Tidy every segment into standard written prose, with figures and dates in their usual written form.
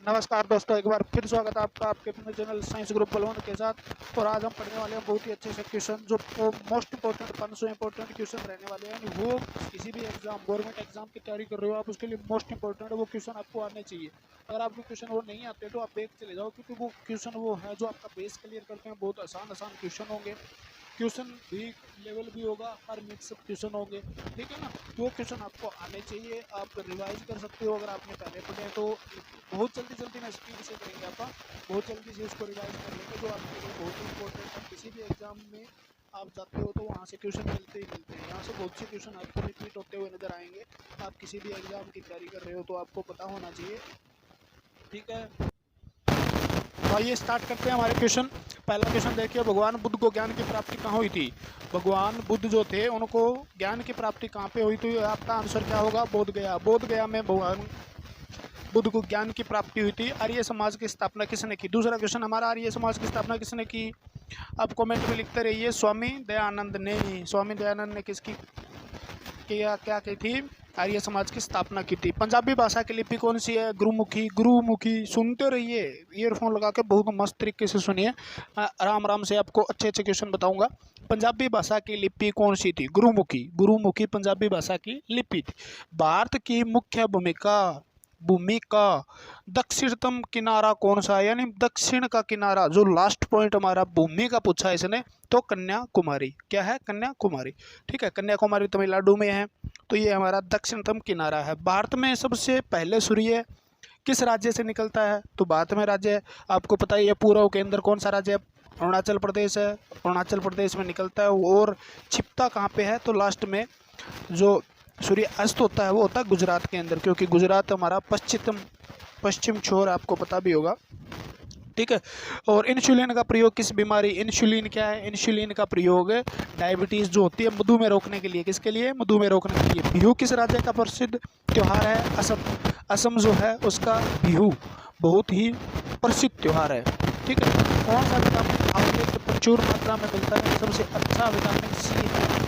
नमस्कार दोस्तों, एक बार फिर स्वागत है आपका आपके अपने चैनल साइंस ग्रुप बलवन के साथ। और आज हम पढ़ने वाले हैं बहुत ही अच्छे से क्वेश्चन जो मोस्ट इंपॉर्टेंट 500 इंपॉर्टेंट क्वेश्चन रहने वाले हैं। यानी वो किसी भी एग्जाम गवर्नमेंट एग्जाम की तैयारी कर रहे हो आप, उसके लिए मोस्ट इंपॉर्टेंट वो क्वेश्चन आपको आने चाहिए। अगर आपको क्वेश्चन वो नहीं आते तो आप बैक चले जाओ, क्योंकि वो क्वेश्चन वो है जो आपका बेस क्लियर करते हैं। बहुत आसान आसान क्वेश्चन होंगे, क्वेश्चन भी लेवल भी होगा, हर मिक्स क्वेश्चन होंगे, ठीक है ना। वो क्वेश्चन आपको आने चाहिए, आप रिवाइज कर सकते हो अगर आपने पहले पढ़े तो। बहुत जल्दी में स्पीड से करेंगे आपका, बहुत जल्दी से उसको रिवाइज कर लेंगे, जो आपके लिए बहुत ही इंपॉर्टेंट है। किसी भी एग्जाम में आप जाते हो तो वहाँ से क्वेश्चन मिलते ही मिलते हैं। यहाँ से बहुत से क्वेश्चन आपको रिपीट होते हुए नजर आएंगे। आप किसी भी एग्जाम की तैयारी कर रहे हो तो आपको पता होना चाहिए, ठीक है। तो आइए स्टार्ट करते हैं हमारे क्वेश्चन। पहला क्वेश्चन देखिए, भगवान बुद्ध को ज्ञान की प्राप्ति कहाँ हुई थी? भगवान बुद्ध जो थे उनको ज्ञान की प्राप्ति कहाँ पे हुई थी? आपका आंसर क्या होगा? बोध गया। बोध गया में भगवान बुद्ध को ज्ञान की प्राप्ति हुई थी। आर्य समाज की स्थापना किसने की? दूसरा क्वेश्चन हमारा, आर्य समाज की स्थापना किसने की? आप कमेंट में लिखते रहिए। स्वामी दयानंद ने। स्वामी दयानंद ने किसकी क्या की थी? आर्य समाज की स्थापना की थी। पंजाबी भाषा की लिपि कौन सी है? गुरुमुखी। गुरुमुखी। सुनते रहिए, ईयरफोन लगा के बहुत मस्त तरीके से सुनिए। आराम आराम से आपको अच्छे अच्छे क्वेश्चन बताऊंगा। पंजाबी भाषा की लिपि कौन सी थी? गुरुमुखी। गुरुमुखी पंजाबी भाषा की लिपि थी। भारत की मुख्य भूमिका दक्षिणतम किनारा कौन सा है? यानी दक्षिण का किनारा, जो लास्ट पॉइंट हमारा भूमि का पूछा है इसने, तो कन्याकुमारी। क्या है? कन्याकुमारी। ठीक है, कन्याकुमारी तमिलनाडु में है, तो ये हमारा दक्षिणतम किनारा है। भारत में सबसे पहले सूर्य किस राज्य से निकलता है? तो भारत में राज्य आपको पता ही है, पूर्व के अंदर कौन सा राज्य है? अरुणाचल प्रदेश है। अरुणाचल प्रदेश में निकलता है। और छिपता कहाँ पे है? तो लास्ट में जो सूर्य अस्त होता है वो होता है गुजरात के अंदर, क्योंकि गुजरात हमारा पश्चिम छोर, आपको पता भी होगा, ठीक है। और इंसुलिन का प्रयोग किस बीमारी? इंसुलिन क्या है? इंसुलिन का प्रयोग डायबिटीज़ जो होती है, मधुमेह रोकने के लिए। किसके लिए? मधुमेह रोकने के लिए। बिहू किस राज्य का प्रसिद्ध त्यौहार है? असम। असम जो है उसका बिहू बहुत ही प्रसिद्ध त्यौहार है, ठीक है। कौन सा विटामिन आंवले प्रचुर मात्रा में मिलता है? सबसे अच्छा विटामिन सी है।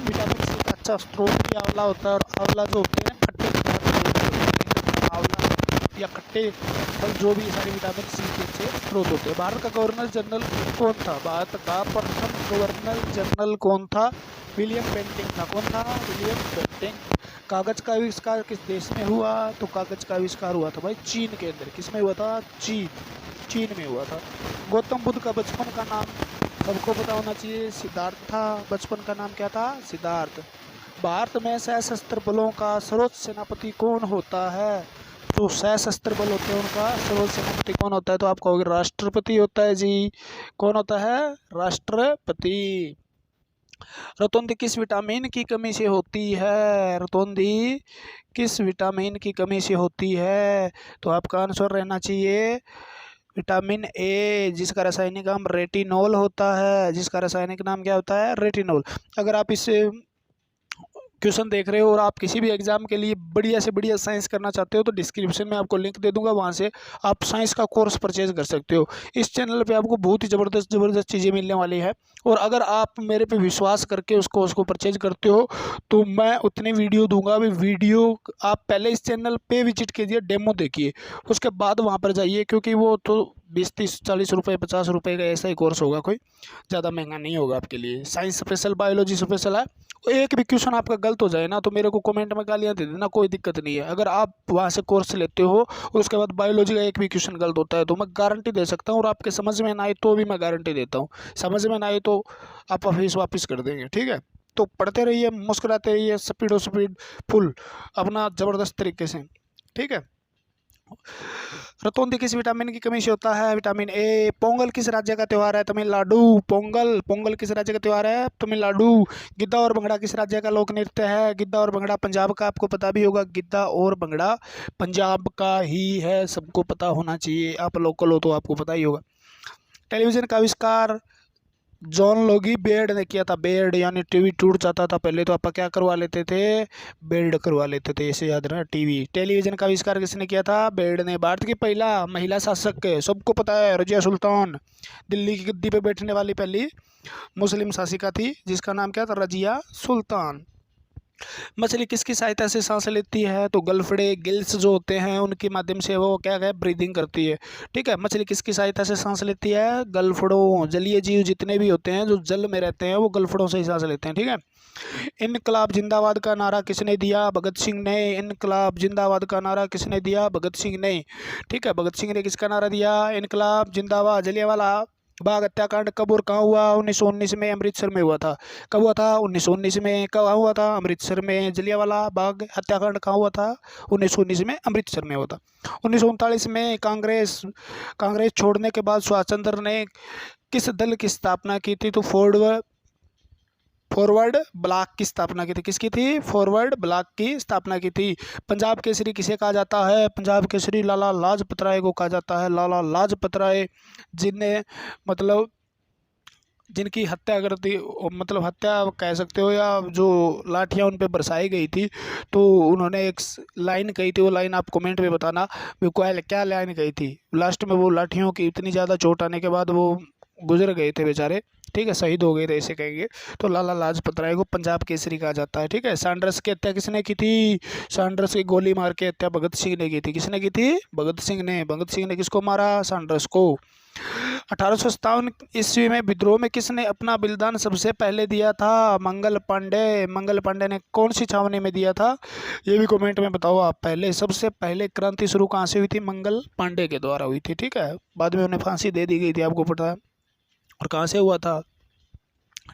विटामिन सी का अच्छा स्रोत भी आंवला होता है। और आंवला जो होते हैं खट्टे पदार्थ आंवला या खट्टे फल, जो भी सारे विटामिन सी के अच्छे स्रोत होते हैं। भारत का गवर्नर जनरल कौन था? भारत का प्रथम गवर्नर जनरल कौन था? विलियम बेंटिंग था। कौन था? William Bentinck. कागज का आविष्कार किस देश में हुआ? तो कागज का आविष्कार हुआ था भाई चीन के अंदर। किस में हुआ था? चीन में हुआ था। गौतम बुद्ध का बचपन का नाम सबको पता होना चाहिए, सिद्धार्थ था। बचपन का नाम क्या था? सिद्धार्थ। भारत में सशस्त्र बलों का सर्वोच्च सेनापति कौन होता है? तो सशस्त्र बल होते हैं उनका सर्वोच्च सेनापति कौन होता है? तो आपका होगा राष्ट्रपति होता है जी। कौन होता है? राष्ट्रपति। रतौंधी किस विटामिन की कमी से होती है? रतौंधी किस विटामिन की कमी से होती है? तो आपका आंसर रहना चाहिए विटामिन ए, जिसका रासायनिक नाम रेटिनॉल होता है। जिसका रासायनिक नाम क्या होता है? रेटिनॉल। अगर आप इस क्वेश्चन देख रहे हो और आप किसी भी एग्जाम के लिए बढ़िया से बढ़िया साइंस करना चाहते हो तो डिस्क्रिप्शन में आपको लिंक दे दूंगा, वहां से आप साइंस का कोर्स परचेज कर सकते हो। इस चैनल पे आपको बहुत ही ज़बरदस्त चीज़ें मिलने वाली है। और अगर आप मेरे पे विश्वास करके उसको परचेज करते हो तो मैं उतने वीडियो दूंगा। अभी वीडियो आप पहले इस चैनल पे विजिट कीजिए, डेमो देखिए, उसके बाद वहाँ पर जाइए, क्योंकि वो तो 20-30-40 रुपये 50 रुपये का ऐसा ही कोर्स होगा, कोई ज़्यादा महंगा नहीं होगा आपके लिए। साइंस स्पेशल, बायोलॉजी स्पेशल है। एक भी क्वेश्चन आपका गलत हो जाए ना तो मेरे को कमेंट में गालियाँ दे देना, कोई दिक्कत नहीं है। अगर आप वहाँ से कोर्स लेते हो और उसके बाद बायोलॉजी का एक भी क्वेश्चन गलत होता है तो मैं गारंटी दे सकता हूँ, और आपके समझ में ना आए तो भी मैं गारंटी देता हूँ, समझ में ना आए तो आप फीस वापस कर देंगे, ठीक है। तो पढ़ते रहिए, मुस्कुराते रहिए, स्पीड फुल अपना ज़बरदस्त तरीके से, ठीक है। रतौंधी किस विटामिन की कमी से होता है? Vitamin A. पोंगल किस राज्य का त्यौहार है? तमिलनाडु। पोंगल किस राज्य का त्यौहार है? तमिलनाडु। गिद्दा और भंगड़ा किस राज्य का लोक नृत्य है? गिद्दा और भंगड़ा पंजाब का, आपको पता भी होगा। गिद्दा और भंगड़ा पंजाब का ही है, सबको पता होना चाहिए। आप लोकल हो तो आपको पता ही होगा। टेलीविजन का आविष्कार जॉन लोगी बेयर्ड ने किया था। बेयर्ड यानी टीवी टूट जाता था पहले तो आप क्या करवा लेते थे? बेल्ड करवा लेते थे, इसे याद रखना। टेलीविजन का आविष्कार किसने किया था? बेयर्ड ने। भारत की पहला महिला शासक सबको पता है, रजिया सुल्तान। दिल्ली की गद्दी पे बैठने वाली पहली मुस्लिम शासिका थी, जिसका नाम क्या था? रजिया सुल्तान। मछली किसकी सहायता से सांस लेती है? तो गलफड़े गिल्स जो होते हैं उनके माध्यम से वो क्या है, ब्रीदिंग करती है। ठीक है, मछली किसकी सहायता से सांस लेती है? गलफड़ों, जलीय जीव जितने भी होते हैं जो जल में रहते हैं वो गलफड़ों से ही सांस लेते हैं। ठीक है। इनकलाब जिंदाबाद का नारा किसने दिया? भगत सिंह ने। इनकलाब जिंदाबाद का नारा किसने दिया? भगत सिंह ने। ठीक है, भगत सिंह ने किसका नारा दिया? इनकलाब जिंदाबाद। जलियांवाला बाग हत्याकांड कब और कहाँ हुआ? 1919 में अमृतसर में हुआ था। कब हुआ था? 1919 में। कब हुआ था? अमृतसर में। जलियांवाला बाग हत्याकांड कहाँ हुआ था? 1919 में अमृतसर में हुआ था। 1939 में कांग्रेस कांग्रेस छोड़ने के बाद सुभाष चंद्र ने किस दल की स्थापना की थी? तो फॉरवर्ड ब्लॉक की स्थापना की थी। किसकी थी? फॉरवर्ड ब्लॉक की स्थापना की थी। पंजाब केसरी किसे कहा जाता है? पंजाब केसरी लाला लाजपत राय को कहा जाता है। लाला लाजपत राय जिनने मतलब जिनकी हत्या कर दी, मतलब हत्या कह सकते हो, या जो लाठियाँ उन पे बरसाई गई थी, तो उन्होंने एक लाइन कही थी। वो लाइन आप कमेंट में बताना वो क्या लाइन कही थी। लास्ट में वो लाठियों की इतनी ज़्यादा चोट आने के बाद वो गुजर गए थे बेचारे। ठीक है, शहीद हो गए थे ऐसे कहेंगे। तो लाला लाजपत राय को पंजाब केसरी कहा जाता है। ठीक है। सैंडर्स की हत्या किसने की थी? सैंडर्स की गोली मार के हत्या भगत सिंह ने की थी। किसने की थी? भगत सिंह ने। भगत सिंह ने किसको मारा? सैंडर्स को। 1857 ईस्वी में विद्रोह में किसने अपना बलिदान सबसे पहले दिया था? मंगल पांडे। मंगल पांडे ने कौन सी छावनी में दिया था? ये भी कमेंट में बताओ आप। पहले सबसे पहले क्रांति शुरू कहाँ से हुई थी? मंगल पांडे के द्वारा हुई थी। ठीक है, बाद में उन्हें फांसी दे दी गई थी, आपको पता है। और कहाँ से हुआ था?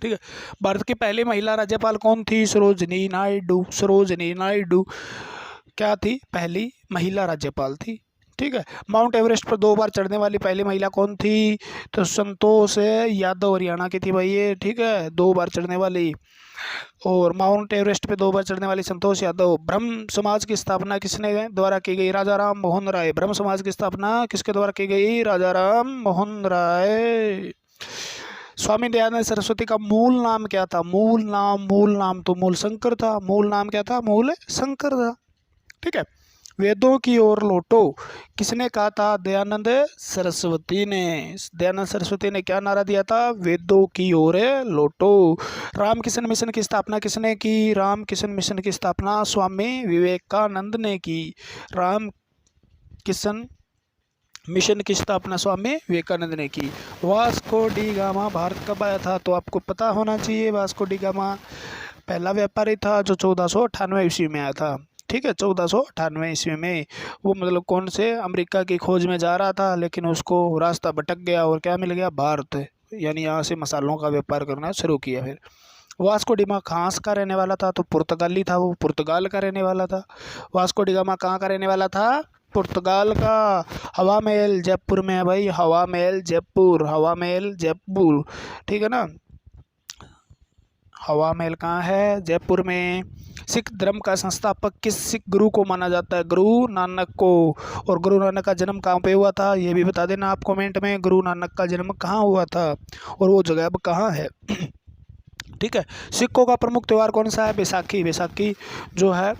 ठीक है। भारत की पहली महिला राज्यपाल कौन थी? सरोजनी नायडू। सरोजनी नायडू क्या थी? पहली महिला राज्यपाल थी। ठीक है। माउंट एवरेस्ट पर 2 बार चढ़ने वाली पहली महिला कौन थी? तो संतोष यादव, हरियाणा की थी भाई ये। ठीक है, 2 बार चढ़ने वाली। और माउंट एवरेस्ट पे 2 बार चढ़ने वाली संतोष यादव। ब्रह्म समाज की स्थापना किसने द्वारा की गई? राजा राम मोहन राय। ब्रह्म समाज की स्थापना किसके द्वारा की गई? राजा राम मोहन राय। स्वामी दयानंद सरस्वती का मूल नाम क्या था? मूल नाम तो मूल शंकर था। मूल नाम क्या था? मूल शंकर था। ठीक है। वेदों की ओर लौटो किसने कहा था? दयानंद सरस्वती ने। दयानंद सरस्वती ने क्या नारा दिया था? वेदों की ओर लौटो। रामकिशन मिशन की स्थापना किसने की? रामकिशन मिशन की स्थापना स्वामी विवेकानंद ने की। राम किशन मिशन की स्थापना स्वामी विवेकानंद ने की। वास्को डी गामा भारत कब आया था? तो आपको पता होना चाहिए। वास्को डी गामा पहला व्यापारी था जो 1498 ईस्वी में आया था। ठीक है, 1498 ईस्वी में। वो मतलब कौन से अमेरिका की खोज में जा रहा था, लेकिन उसको रास्ता भटक गया और क्या मिल गया? भारत। यानी यहाँ से मसालों का व्यापार करना शुरू किया। फिर वास्को डिगामा कहाँ का रहने वाला था? तो पुर्तगाली था वो, पुर्तगाल का रहने वाला था। वास्को डिगामा कहाँ का रहने वाला था? पुर्तगाल का। हवा महल जयपुर में है भाई। हवा महल जयपुर। हवा महल जयपुर। ठीक है ना। हवा महल कहाँ है? जयपुर में। सिख धर्म का संस्थापक किस सिख गुरु को माना जाता है? गुरु नानक को। और गुरु नानक का जन्म कहाँ पे हुआ था? ये भी बता देना आप कमेंट में। गुरु नानक का जन्म कहाँ हुआ था और वो जगह अब कहाँ है? ठीक है। सिखों का प्रमुख त्यौहार कौन सा है? बैसाखी। बैसाखी जो है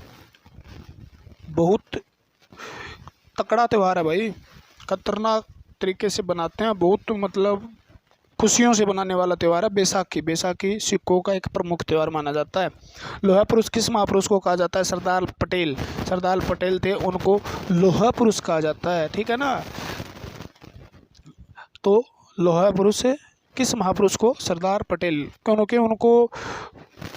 बहुत तकड़ा त्यौहार है भाई। खतरनाक तरीके से बनाते हैं, बहुत मतलब खुशियों से बनाने वाला त्यौहार है बैसाखी। बैसाखी सिखों का एक प्रमुख त्यौहार माना जाता है। लोहा पुरुष किस महापुरुष को कहा जाता है? सरदार पटेल। सरदार पटेल थे, उनको लोहा पुरुष कहा जाता है। ठीक है ना। तो लोहा पुरुष किस महापुरुष को? सरदार पटेल। क्योंकि उनको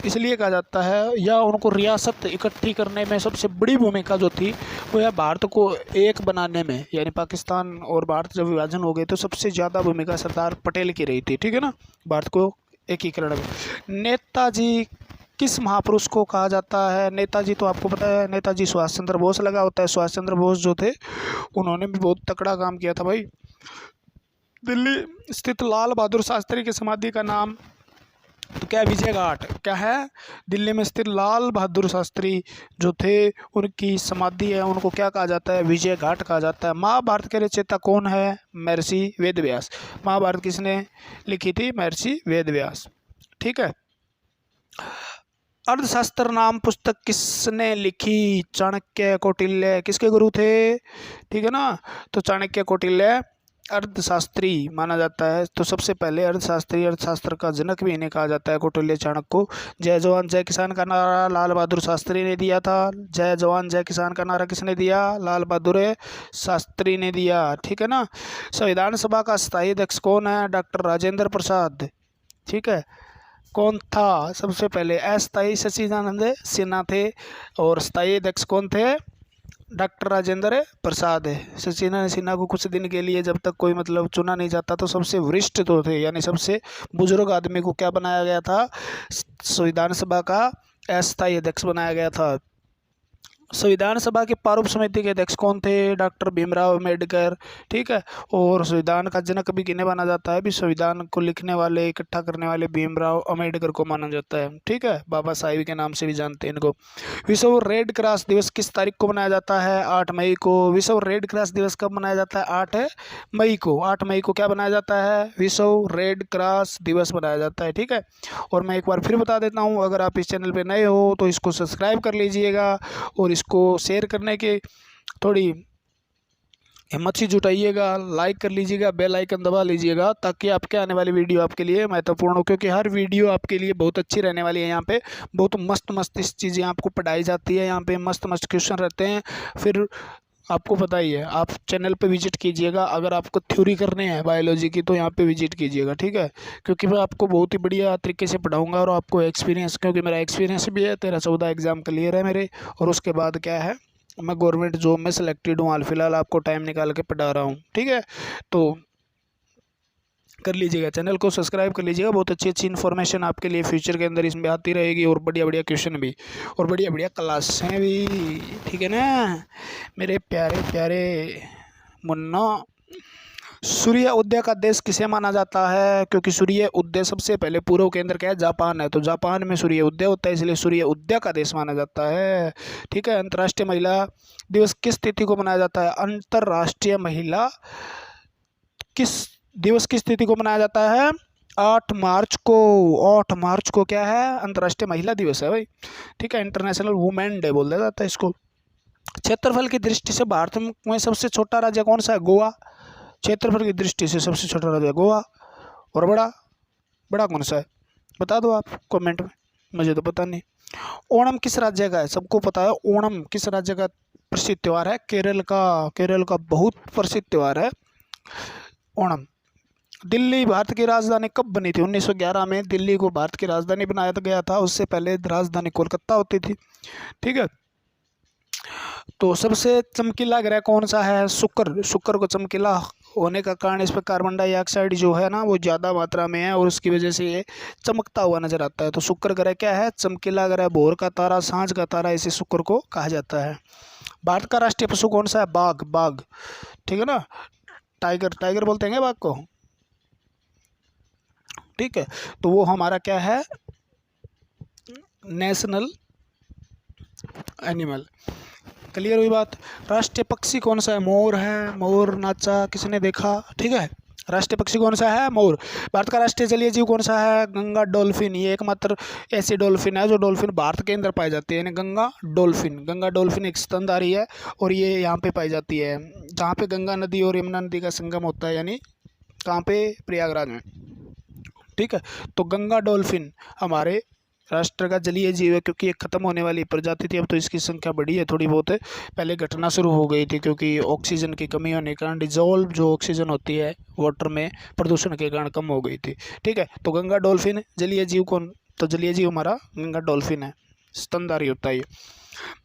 इसलिए कहा जाता है, या उनको रियासत इकट्ठी करने में सबसे बड़ी भूमिका जो थी वो है भारत को एक बनाने में। यानी पाकिस्तान और भारत जब विभाजन हो गए तो सबसे ज़्यादा भूमिका सरदार पटेल की रही थी। ठीक है ना, भारत को एकीकरण में। नेताजी किस महापुरुष को कहा जाता है? नेताजी तो आपको पता है, नेताजी सुभाष चंद्र बोस लगा होता है। सुभाष चंद्र बोस जो थे उन्होंने भी बहुत तकड़ा काम किया था भाई। दिल्ली स्थित लाल बहादुर शास्त्री की समाधि का नाम तो क्या? विजय घाट। क्या है? दिल्ली में स्थित लाल बहादुर शास्त्री जो थे उनकी समाधि है, उनको क्या कहा जाता है? विजय घाट कहा जाता है। महाभारत के रचयिता कौन है? महर्षि वेदव्यास। महाभारत किसने लिखी थी? महर्षि वेदव्यास। ठीक है। अर्थशास्त्र नाम पुस्तक किसने लिखी? चाणक्य कौटिल्य। किसके गुरु थे? ठीक है ना। तो चाणक्य कौटिल्य अर्थशास्त्री माना जाता है। तो सबसे पहले अर्थशास्त्री, अर्थशास्त्र का जनक भी इन्हें कहा जाता है, कौटिल्य चाणक्य को। जय जवान जय किसान का नारा लाल बहादुर शास्त्री ने दिया था। जय जवान जय किसान का नारा किसने दिया? लाल बहादुर शास्त्री ने दिया। ठीक है ना। संविधान सभा का स्थायी अध्यक्ष कौन है? डॉक्टर राजेंद्र प्रसाद। ठीक है। कौन था सबसे पहले? अस्थायी सच्चिदानंद सिन्हा थे और स्थायी अध्यक्ष कौन थे? डॉक्टर राजेंद्र प्रसाद है। सचिदानंद सिन्हा को कुछ दिन के लिए जब तक कोई मतलब चुना नहीं जाता तो सबसे वरिष्ठ तो थे, यानी सबसे बुजुर्ग आदमी को क्या बनाया गया था? संविधान सभा का अस्थायी अध्यक्ष बनाया गया था। संविधान सभा की प्रारूप समिति के अध्यक्ष कौन थे? डॉक्टर भीमराव अम्बेडकर। ठीक है। और संविधान का जनक भी किन्हें माना जाता है? भी संविधान को लिखने वाले, इकट्ठा करने वाले भीमराव अम्बेडकर को माना जाता है। ठीक है। बाबा साहिब के नाम से भी जानते हैं इनको। विश्व रेड क्रॉस दिवस किस तारीख को मनाया जाता है? 8 मई को। विश्व रेड क्रॉस दिवस कब मनाया जाता है? 8 मई को। 8 मई को क्या मनाया जाता है? विश्व रेड क्रॉस दिवस मनाया जाता है। ठीक है। और मैं एक बार फिर बता देता हूँ, अगर आप इस चैनल पर नए हो तो इसको सब्सक्राइब कर लीजिएगा और इसको शेयर करने की थोड़ी हिम्मत से जुटाइएगा, लाइक कर लीजिएगा, बेल आइकन दबा लीजिएगा ताकि आपके आने वाली वीडियो आपके लिए महत्वपूर्ण हो, क्योंकि हर वीडियो आपके लिए बहुत अच्छी रहने वाली है। यहाँ पे बहुत मस्त मस्त इस चीज़ें आपको पढ़ाई जाती है, यहाँ पे मस्त मस्त क्वेश्चन रहते हैं। फिर आपको पता ही है, आप चैनल पे विजिट कीजिएगा। अगर आपको थ्योरी करनी है बायोलॉजी की तो यहाँ पे विजिट कीजिएगा। ठीक है। क्योंकि मैं आपको बहुत ही बढ़िया तरीके से पढ़ाऊँगा और आपको एक्सपीरियंस, क्योंकि मेरा एक्सपीरियंस भी है, 13-14 एग्जाम क्लियर है मेरे। और उसके बाद क्या है, मैं गवर्नमेंट जॉब में सिलेक्टेड हूँ, हाल फिलहाल आपको टाइम निकाल के पढ़ा रहा हूँ। ठीक है। तो कर लीजिएगा, चैनल को सब्सक्राइब कर लीजिएगा। बहुत अच्छी अच्छी इन्फॉर्मेशन आपके लिए फ्यूचर के अंदर इसमें आती रहेगी और बढ़िया बढ़िया क्वेश्चन भी और बढ़िया बढ़िया क्लासें भी। ठीक है ना मेरे प्यारे प्यारे मुन्ना। सूर्य उदय का देश किसे माना जाता है? क्योंकि सूर्य उदय सबसे पहले पूर्व केंद्र क्या है? जापान है। तो जापान में सूर्य उदय होता है, इसलिए सूर्य उदय का देश माना जाता है। ठीक है। अंतर्राष्ट्रीय महिला दिवस किस तिथि को मनाया जाता है? अंतर्राष्ट्रीय महिला दिवस किस तिथि को मनाया जाता है? 8 मार्च को। 8 मार्च को क्या है? अंतर्राष्ट्रीय महिला दिवस है भाई। ठीक है। इंटरनेशनल वुमेन डे बोल दिया जाता है इसको। क्षेत्रफल की दृष्टि से भारत में सबसे छोटा राज्य कौन सा है? गोवा। क्षेत्रफल की दृष्टि से सबसे छोटा राज्य गोवा। और बड़ा बड़ा कौन सा है? बता दो आप कमेंट में, मुझे तो पता नहीं। ओणम किस राज्य का है? सबको पता है ओणम किस राज्य का प्रसिद्ध त्यौहार है? केरल का। केरल का बहुत प्रसिद्ध त्यौहार है ओणम। दिल्ली भारत की राजधानी कब बनी थी? 1911 में दिल्ली को भारत की राजधानी बनाया गया था। उससे पहले राजधानी कोलकाता होती थी। ठीक है। तो सबसे चमकीला ग्रह कौन सा है? शुक्र। शुक्र को चमकीला होने का कारण इस पर कार्बन डाइऑक्साइड जो है ना वो ज़्यादा मात्रा में है और उसकी वजह से ये चमकता हुआ नजर आता है। तो शुक्र ग्रह क्या है? चमकीला ग्रह, भोर का तारा, सांझ का तारा, इसे शुक्र को कहा जाता है। भारत का राष्ट्रीय पशु कौन सा है? बाघ। बाघ। ठीक है ना। टाइगर। टाइगर बोलते हैं क्या बाघ को? ठीक है। तो वो हमारा क्या है? National animal. क्लियर हुई बात। राष्ट्रीय पक्षी कौन सा है? मोर है। मोर नाचा किसने देखा? ठीक है। राष्ट्रीय पक्षी कौन सा है? मोर। भारत का राष्ट्रीय जलीय जीव कौन सा है? गंगा डॉल्फिन। ये एकमात्र ऐसी डॉल्फिन है जो डॉल्फिन भारत के अंदर पाई जाती है, यानी गंगा डॉल्फिन। गंगा डॉल्फिन एक स्तनधारी है और ये यहाँ पे पाई जाती है जहाँ पे गंगा नदी और यमुना नदी का संगम होता है, यानी कहाँ पे? प्रयागराज में। ठीक है। तो गंगा डॉल्फिन हमारे राष्ट्र का जलीय जीव है, क्योंकि ये खत्म होने वाली प्रजाति थी। अब तो इसकी संख्या बढ़ी है थोड़ी बहुत, पहले घटना शुरू हो गई थी क्योंकि ऑक्सीजन की कमी होने के कारण डिजोल्व जो ऑक्सीजन होती है वाटर में प्रदूषण के कारण कम हो गई थी। ठीक है। तो गंगा डॉल्फिन जलीय जीव कौन? तो जलीय जीव हमारा गंगा डॉल्फिन है, स्तनधारी होता है ये।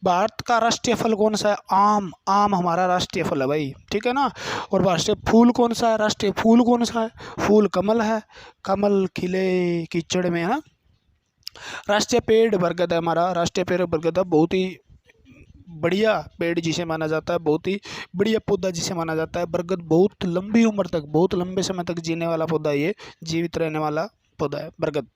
भारत का राष्ट्रीय फल कौन सा है? आम। आम हमारा राष्ट्रीय फल है भाई। ठीक है ना। और राष्ट्रीय फूल कौन सा है? राष्ट्रीय फूल कौन सा है? फूल कमल है। कमल खिले कीचड़ में है ना। राष्ट्रीय पेड़ बरगद है हमारा। राष्ट्रीय पेड़ बरगद है, बहुत ही बढ़िया पेड़ जिसे माना जाता है, बहुत ही बढ़िया पौधा जिसे माना जाता है। बरगद बहुत लंबी उम्र तक, बहुत लंबे समय तक जीने वाला पौधा, ये जीवित रहने वाला पौधा है बरगद।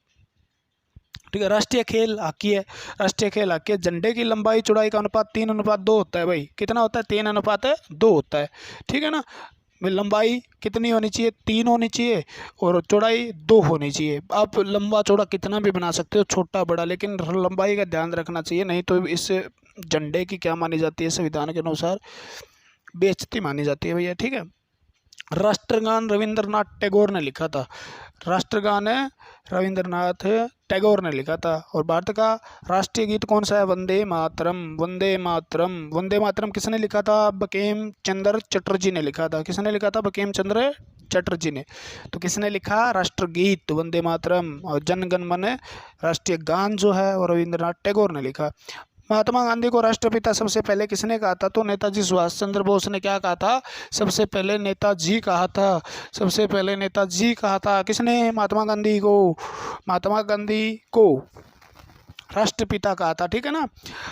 ठीक है। राष्ट्रीय खेल हॉकी है। राष्ट्रीय खेल हॉकी है। झंडे की लंबाई चौड़ाई का अनुपात 3:2 होता है भाई। कितना होता है? 3:2 होता है। ठीक है ना। लंबाई कितनी होनी चाहिए? 3 होनी चाहिए और चौड़ाई 2 होनी चाहिए। आप लंबा चौड़ा कितना भी बना सकते हो, छोटा बड़ा, लेकिन लंबाई का ध्यान रखना चाहिए, नहीं तो इस झंडे की क्या मानी जाती है? संविधान के अनुसार बेइज्जती मानी जाती है भैया। ठीक है। राष्ट्रगान रविंद्रनाथ टैगोर ने लिखा था। राष्ट्रगान है रविंद्रनाथ टैगोर ने लिखा था। और भारत का राष्ट्रीय गीत कौन सा है? वंदे मातरम। वंदे मातरम। वंदे मातरम किसने लिखा था? बंकिम चंद्र चटर्जी ने लिखा था। किसने लिखा था? बंकिम चंद्र चटर्जी ने। तो किसने लिखा? राष्ट्रगीत वंदे मातरम। और जन गण मन राष्ट्रीय गान जो है वो रविंद्रनाथ टैगोर ने लिखा। महात्मा गांधी को राष्ट्रपिता सबसे पहले किसने कहा था? तो नेताजी सुभाष चंद्र बोस ने क्या कहा था? सबसे पहले नेताजी कहा था। सबसे पहले नेताजी कहा था। किसने? महात्मा गांधी को। महात्मा गांधी को राष्ट्रपिता कहा था। ठीक है ना।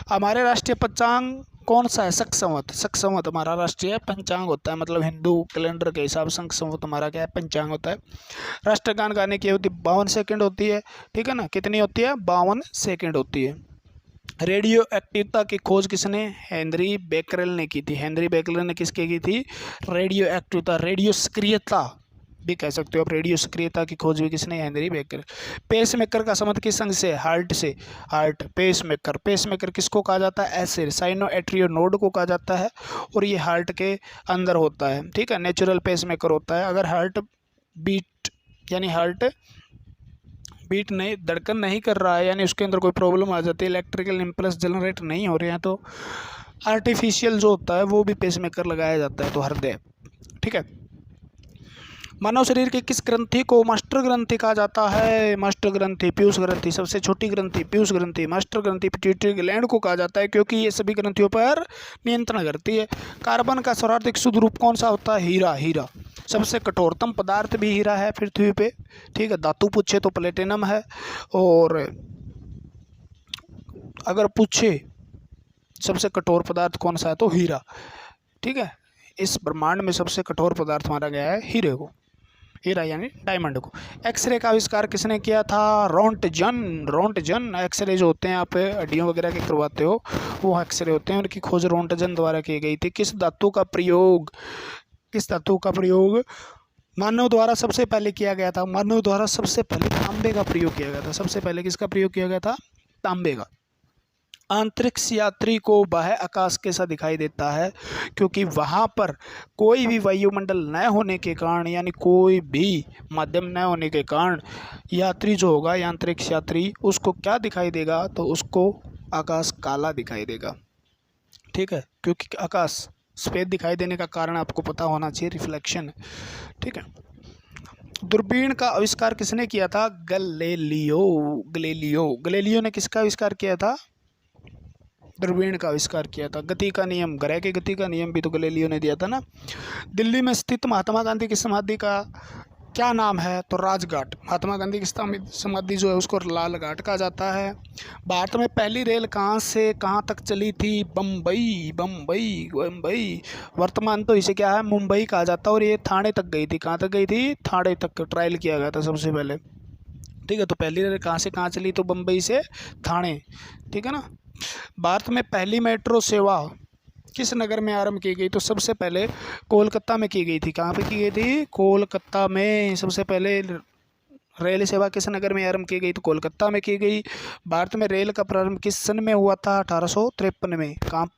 हमारे राष्ट्रीय पंचांग कौन सा है? शक संवत। शक संवत हमारा राष्ट्रीय पंचांग होता है, मतलब हिंदू कैलेंडर के हिसाब से शक संवत हमारा क्या है? पंचांग होता है। राष्ट्रगान गाने की अवधि 52 सेकंड होती है। ठीक है ना। कितनी होती है? 52 सेकंड होती है। रेडियो एक्टिवता की खोज किसने? हेनरी बेकरेल ने की थी। हेनरी बेकरेल ने किसके की थी? रेडियो एक्टिवता, रेडियो सक्रियता भी कह सकते हो आप। रेडियो सक्रियता की खोज भी किसने? Henri Becquerel. पेस मेकर का संबंध किस अंग से? हार्ट से। Heart. Pacemaker. Pacemaker किसको कहा जाता है? ऐसे साइनो एट्रियो नोड को कहा जाता है और ये हार्ट के अंदर होता है। ठीक है। नेचुरल पेस मेकर होता है। अगर हार्ट बीट यानी हार्ट बीट नहीं, धड़कन नहीं कर रहा है, यानी उसके अंदर कोई प्रॉब्लम आ जाती है, इलेक्ट्रिकल इम्पल्स जनरेट नहीं हो रहे हैं, तो आर्टिफिशियल जो होता है वो भी पेसमेकर लगाया जाता है, तो हृदय। ठीक है। मानव शरीर की किस ग्रंथि को मास्टर ग्रंथि कहा जाता है? मास्टर ग्रंथि, पीयूष ग्रंथि, सबसे छोटी ग्रंथि पीयूष ग्रंथि। मास्टर ग्रंथि पिट्यूटरी ग्लैंड को कहा जाता है क्योंकि ये सभी ग्रंथियों पर नियंत्रण करती है। कार्बन का सर्वाधिक शुद्ध रूप कौन सा होता है? हीरा। हीरा। सबसे कठोरतम पदार्थ भी हीरा है पृथ्वी पे। ठीक है। धातु पूछे तो प्लेटिनम है, और अगर पूछे सबसे कठोर पदार्थ कौन सा है तो हीरा। ठीक है। इस ब्रह्मांड में सबसे कठोर पदार्थ माना गया है हीरे को। हीरा यानी डायमंड को। एक्सरे का आविष्कार किसने किया था? रोंटजन। रोंटजन। एक्सरे जो होते हैं आप हड्डियों वगैरह के करवाते हो, वो एक्सरे होते हैं, उनकी खोज रोंटजन द्वारा की गई थी। किस धातु का प्रयोग मानव द्वारा सबसे पहले किया गया था? मानव द्वारा सबसे पहले तांबे का प्रयोग किया गया था। सबसे पहले किसका प्रयोग किया गया था? तांबे का। अंतरिक्ष यात्री को बाह्य आकाश कैसा दिखाई देता है? क्योंकि वहाँ पर कोई भी वायुमंडल न होने के कारण, यानी कोई भी माध्यम न होने के कारण, यात्री जो होगा या अंतरिक्ष यात्री, उसको क्या दिखाई देगा? तो उसको आकाश काला दिखाई देगा। ठीक है। क्योंकि आकाश सफेद दिखाई देने का कारण आपको पता होना चाहिए, रिफ्लेक्शन। ठीक है। दूरबीन का आविष्कार किसने किया था? गैलीलियो। गैलीलियो। गैलीलियो ने किसका आविष्कार किया था? दूरबीन का आविष्कार किया था। गति का नियम, ग्रह की गति का नियम भी तो गैलीलियो ने दिया था ना। दिल्ली में स्थित महात्मा गांधी की समाधि का क्या नाम है? तो राजघाट। महात्मा गांधी की समाधि जो है उसको लाल घाट कहा जाता है। भारत में पहली रेल कहाँ से कहाँ तक चली थी? बम्बई। बम्बई। बम्बई। वर्तमान तो इसे क्या है? मुंबई कहा जाता है। और ये थाने तक गई थी। कहाँ तक गई थी? थाने तक ट्रायल किया गया था सबसे पहले। ठीक है। तो पहली रेल कहाँ से कहाँ चली? तो बम्बई से थाने। ठीक है ना। भारत में पहली मेट्रो सेवा किस नगर में आरंभ की गई? तो सबसे पहले कोलकाता में की गई थी। कहाँ पे की गई थी? कोलकाता में। सबसे पहले रेल सेवा किस नगर में आरंभ की गई? तो कोलकाता में की गई। भारत में रेल का प्रारंभ किस सन में हुआ था? 1853 में। कहाँ?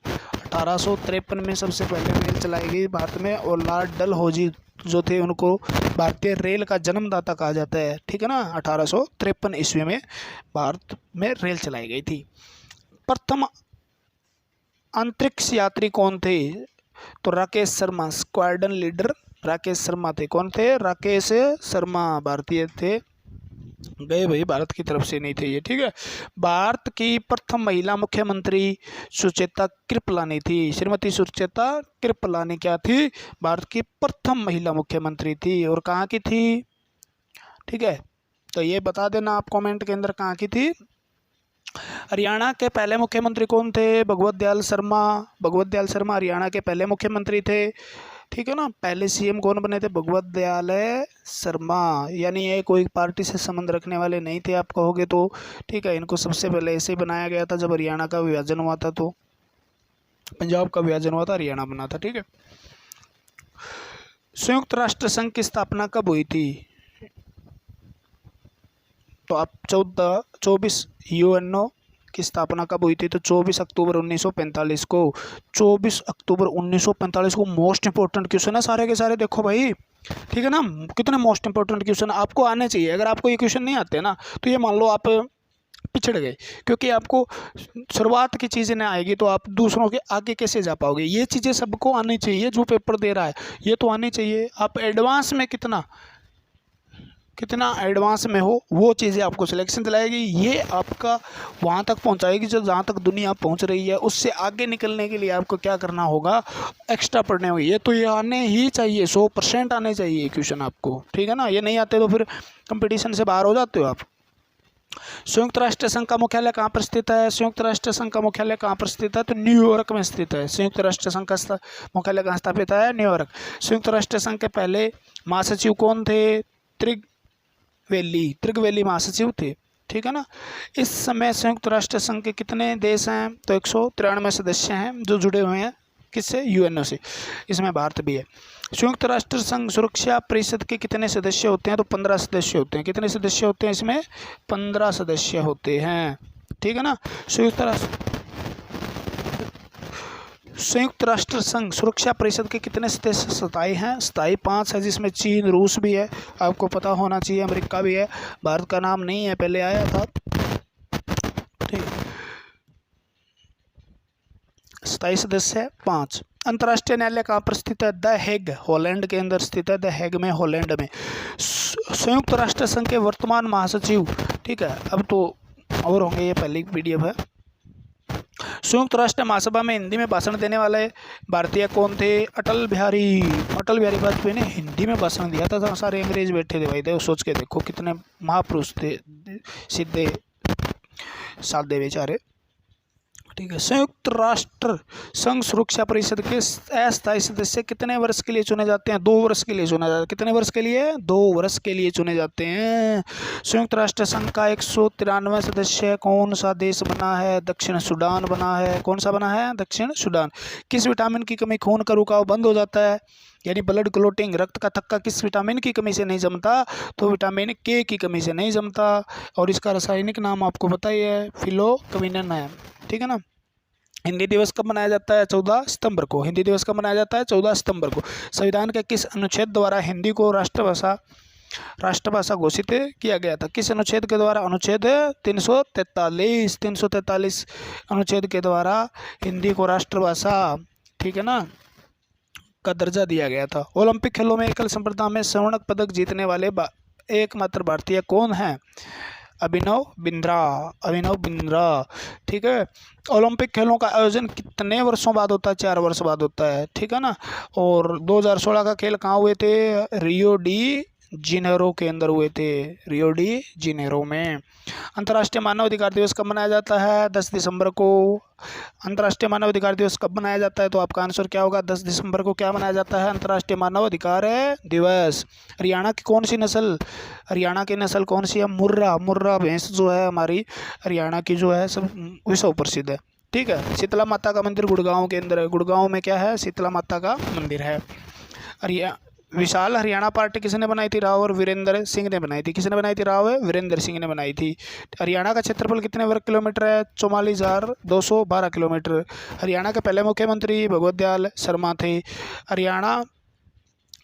1853 में सबसे पहले रेल चलाई गई भारत में। और लॉर्ड डलहौजी जो थे उनको भारतीय रेल का जन्मदाता कहा जाता है। ठीक है ना। 1853 ईस्वी में भारत में रेल चलाई गई थी। प्रथम अंतरिक्ष यात्री कौन थे? तो राकेश शर्मा। स्क्वाड्रन लीडर राकेश शर्मा थे। कौन थे? राकेश शर्मा। भारतीय थे, गए भाई भारत की तरफ से नहीं थे ये। ठीक है। भारत की प्रथम महिला मुख्यमंत्री सुचेता कृपलानी थी। श्रीमती सुचेता कृपलानी क्या थी? भारत की प्रथम महिला मुख्यमंत्री थी। और कहाँ की थी? ठीक है। तो ये बता देना आप कमेंट के अंदर कहाँ की थी। हरियाणा के पहले मुख्यमंत्री कौन थे? भगवत दयाल शर्मा। भगवत दयाल शर्मा हरियाणा के पहले मुख्यमंत्री थे। ठीक है ना। पहले सीएम कौन बने थे? भगवत दयाल शर्मा। यानी ये कोई पार्टी से संबंध रखने वाले नहीं थे आप कहोगे तो। ठीक है। इनको सबसे पहले ऐसे ही बनाया गया था जब हरियाणा का विभाजन हुआ था, तो पंजाब का विभाजन हुआ था, हरियाणा बना था। ठीक है। संयुक्त राष्ट्र संघ की स्थापना कब हुई थी? तो आप 24 UNO की स्थापना कब हुई थी? तो 24 अक्टूबर 1945 को। 24 अक्टूबर 1945 को। मोस्ट इंपॉर्टेंट क्वेश्चन है सारे के सारे, देखो भाई, ठीक है ना। कितने मोस्ट इंपॉर्टेंट क्वेश्चन आपको आने चाहिए। अगर आपको ये क्वेश्चन नहीं आते ना तो ये मान लो आप पिछड़ गए, क्योंकि आपको शुरुआत की चीज़ें ना आएगी तो आप दूसरों के आगे कैसे जा पाओगे। ये चीज़ें सबको आनी चाहिए, जो पेपर दे रहा है ये तो आनी चाहिए। आप एडवांस में कितना एडवांस में हो वो चीज़ें आपको सिलेक्शन दिलाएगी, ये आपका वहाँ तक पहुँचाएगी जो जहाँ तक दुनिया पहुँच रही है। उससे आगे निकलने के लिए आपको क्या करना होगा? एक्स्ट्रा पढ़ने होंगे। ये तो ये आने ही चाहिए, 100% आने चाहिए क्वेश्चन आपको, ठीक है ना। ये नहीं आते तो फिर कंपटीशन से बाहर हो जाते हो आप। संयुक्त राष्ट्र संघ का मुख्यालय कहाँ पर स्थित है? संयुक्त राष्ट्र संघ का मुख्यालय कहाँ पर स्थित है? तो न्यूयॉर्क में स्थित है। संयुक्त राष्ट्र संघ का मुख्यालय कहाँ स्थापित है? न्यूयॉर्क। संयुक्त राष्ट्र संघ के पहले महासचिव कौन थे? त्रिगवेली महासचिव थे, ठीक है ना। इस समय संयुक्त राष्ट्र संघ के कितने देश हैं? तो 193 सदस्य हैं जो जुड़े हुए हैं किससे? यूएनओ से। इसमें भारत भी है। संयुक्त राष्ट्र संघ सुरक्षा परिषद के कितने सदस्य होते हैं? तो 15 सदस्य होते हैं। कितने सदस्य होते हैं इसमें? 15 सदस्य होते हैं, ठीक है ना। संयुक्त राष्ट्र संघ सुरक्षा परिषद के कितने सदस्य? स्थायी हैं। स्थायी 5 है, जिसमें चीन, रूस भी है, आपको पता होना चाहिए, अमेरिका भी है। भारत का नाम नहीं है, पहले आया था, ठीक। स्थायी सदस्य है 5। अंतर्राष्ट्रीय न्यायालय कहाँ पर स्थित है? द हेग, हॉलैंड के अंदर स्थित है। द हेग में, हॉलैंड में। संयुक्त राष्ट्र संघ के वर्तमान महासचिव, ठीक है, अब तो और होंगे, ये पहली पीडीएफ है। संयुक्त राष्ट्र महासभा में हिंदी में भाषण देने वाले भारतीय कौन थे? अटल बिहारी वाजपेयी ने हिंदी में भाषण दिया था। सारे अंग्रेज बैठे थे भाई, देखो सोच के देखो कितने महापुरुष थे, सीधे साधे बेचारे, ठीक है। संयुक्त राष्ट्र संघ सुरक्षा परिषद के अस्थायी सदस्य कितने वर्ष के लिए चुने जाते हैं? 2 वर्ष के लिए चुना जाता है। कितने वर्ष के लिए? 2 वर्ष के लिए चुने जाते हैं। संयुक्त राष्ट्र संघ का 193 सदस्य कौन सा देश बना है? दक्षिण सूडान बना है। कौन सा बना है? दक्षिण सूडान। किस विटामिन की कमी खून का रुकाव बंद हो जाता है? यानी ब्लड क्लोटिंग, रक्त का थक्का किस विटामिन की कमी से नहीं जमता? तो विटामिन के की कमी से नहीं जमता। और इसका रासायनिक नाम आपको पता ही है, फिलोक्विनन है, ठीक है ना। हिंदी दिवस कब मनाया जाता है? 14 सितंबर को। हिंदी दिवस कब मनाया जाता है? 14 सितंबर को। संविधान के किस अनुच्छेद द्वारा हिंदी को राष्ट्रभाषा घोषित किया गया था? किस अनुच्छेद के द्वारा? अनुच्छेद 343 अनुच्छेद के द्वारा हिंदी को राष्ट्रभाषा, ठीक है ना, का दर्जा दिया गया था। ओलंपिक खेलों में एकल संप्रदाय में स्वर्ण पदक जीतने वाले एकमात्र भारतीय कौन है? अभिनव बिंद्रा, ठीक है। ओलंपिक खेलों का आयोजन कितने वर्षों बाद होता है? 4 वर्ष बाद होता है, ठीक है ना। और 2016 का खेल कहाँ हुए थे? रियो डी जिनेरो के अंदर हुए थे, रियो डी जिनेरो में। अंतर्राष्ट्रीय मानव अधिकार दिवस कब मनाया जाता है? 10 दिसंबर को। अंतर्राष्ट्रीय मानव अधिकार दिवस कब मनाया जाता है? तो आपका आंसर क्या होगा? 10 दिसंबर को क्या मनाया जाता है? अंतर्राष्ट्रीय मानव अधिकार दिवस। हरियाणा की कौन सी नस्ल? हरियाणा की नस्ल कौन सी है? मुर्रा भैंस जो है हमारी हरियाणा की जो है सब विश्व प्रसिद्ध है, ठीक है। शीतला माता का मंदिर गुड़गांव के अंदर है। गुड़गांव में क्या है? शीतला माता का मंदिर है। विशाल हरियाणा पार्टी किसने बनाई थी? राव और वीरेंद्र सिंह ने बनाई थी। किसने बनाई थी? राव वीरेंद्र सिंह ने बनाई थी। हरियाणा का क्षेत्रफल कितने वर्ग किलोमीटर है? 44,212 किलोमीटर। हरियाणा के पहले मुख्यमंत्री भगवत दयाल शर्मा थे। हरियाणा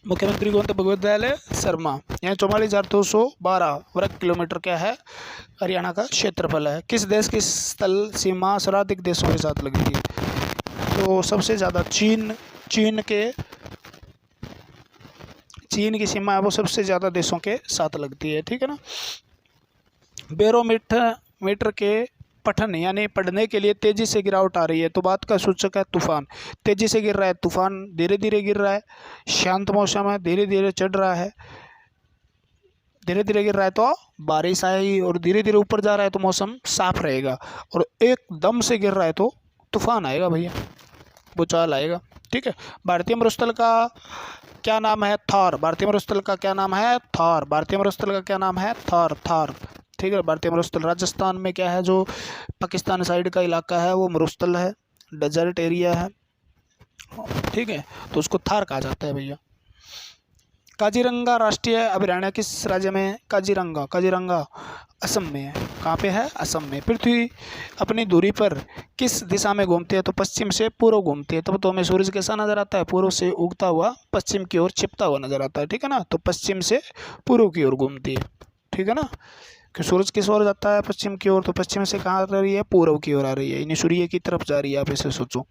मुख्यमंत्री कौन थे? भगवत दयाल शर्मा। यहाँ 44,212 वर्ग किलोमीटर क्या है? हरियाणा का क्षेत्रफल है। किस देश की स्थल सीमा सर्वाधिक देशों के साथ लगती है? तो सबसे ज़्यादा चीन की सीमा है, वो सबसे ज़्यादा देशों के साथ लगती है, ठीक है ना। बैरोमीटर के पठन यानी पढ़ने के लिए तेज़ी से गिरावट आ रही है, तो बात का सूचक है तूफान। तेज़ी से गिर रहा है तूफान, धीरे धीरे गिर रहा है शांत मौसम है, धीरे धीरे चढ़ रहा है, धीरे धीरे गिर रहा है तो बारिश आएगी, और धीरे धीरे ऊपर जा रहा है तो मौसम साफ रहेगा, और एकदम से गिर रहा है तो तूफान आएगा भैया, भूचाल आएगा, ठीक है। भारतीय मरुस्थल का क्या नाम है? थॉर। भारतीय मरुस्थल का क्या नाम है? थॉर। भारतीय मरुस्थल का क्या नाम है? थॉर, ठीक है। भारतीय मरुस्थल राजस्थान में क्या है? जो पाकिस्तान साइड का इलाका है वो मरुस्थल है, डेजर्ट एरिया है, ठीक है, तो उसको थार कहा जाता है भैया। काजीरंगा राष्ट्रीय अभयारण्य किस राज्य में है? काजीरंगा, काजीरंगा असम में है। कहाँ पे है? असम में। पृथ्वी अपनी दूरी पर किस दिशा में घूमती है? तो पश्चिम से पूर्व घूमती है। तो हमें सूरज कैसा नजर आता है? पूर्व से उगता हुआ पश्चिम की ओर छिपता हुआ नजर आता है, ठीक है ना। तो पश्चिम से पूर्व की ओर घूमती है, ठीक है ना। कि सूरज किस ओर जाता है? पश्चिम की ओर। तो पश्चिम से कहाँ आ रही है? पूर्व की ओर आ रही है, यानी सूर्य की तरफ जा रही है। आप ऐसे सोचो।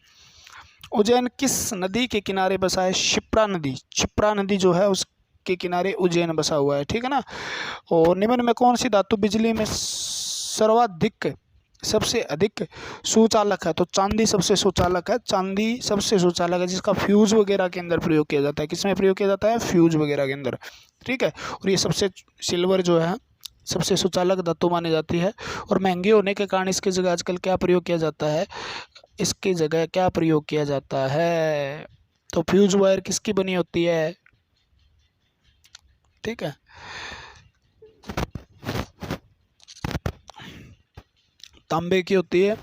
उज्जैन किस नदी के किनारे बसा है? शिप्रा नदी। शिप्रा नदी जो है उसके किनारे उज्जैन बसा हुआ है, ठीक है ना। और निम्न में कौन सी धातु बिजली में सर्वाधिक सबसे अधिक सुचालक है? तो चांदी सबसे सुचालक है। चांदी सबसे सुचालक है, जिसका फ्यूज वगैरह के अंदर प्रयोग किया जाता है। किसमें प्रयोग किया जाता है? फ्यूज वगैरह के अंदर, ठीक है। और ये सबसे सिल्वर जो है सबसे सुचालक धातु मानी जाती है। और महंगी होने के कारण इसकी जगह आजकल क्या प्रयोग किया जाता है? इसकी जगह क्या प्रयोग किया जाता है? तो फ्यूज वायर किसकी बनी होती है? ठीक है, तांबे की होती है।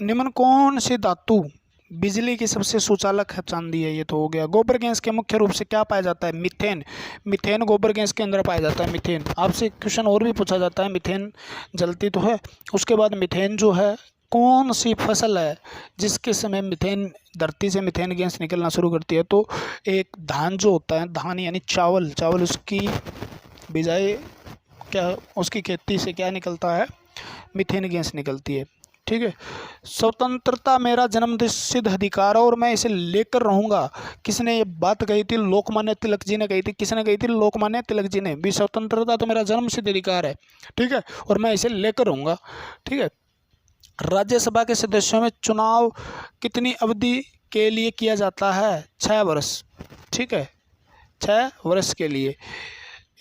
निम्न कौन सी धातु बिजली की सबसे सुचालक है? चांदी है, ये तो हो गया। गोबर गैस के मुख्य रूप से क्या पाया जाता है? मीथेन। मीथेन गोबर गैस के अंदर पाया जाता है। मीथेन आपसे क्वेश्चन और भी पूछा जाता है। मीथेन जलती तो है। उसके बाद मीथेन जो है कौन सी फसल है जिसके समय मीथेन धरती से मीथेन गैस निकलना शुरू करती है? तो एक धान जो होता है, धान यानी चावल, चावल उसकी बिजाई क्या उसकी खेती से क्या निकलता है? मीथेन गैस निकलती है, ठीक है। स्वतंत्रता मेरा जन्मसिद्ध सिद्ध अधिकार है और मैं इसे लेकर रहूंगा। किसने ये बात कही थी? लोकमान्य तिलक जी ने कही थी। किसने कही थी? लोकमान्य तिलक जी ने। भी स्वतंत्रता तो मेरा जन्म सिद्ध अधिकार है, ठीक है, और मैं इसे लेकर रहूंगा, ठीक है। राज्यसभा के सदस्यों में चुनाव कितनी अवधि के लिए किया जाता है? 6 वर्ष, ठीक है, 6 वर्ष के लिए।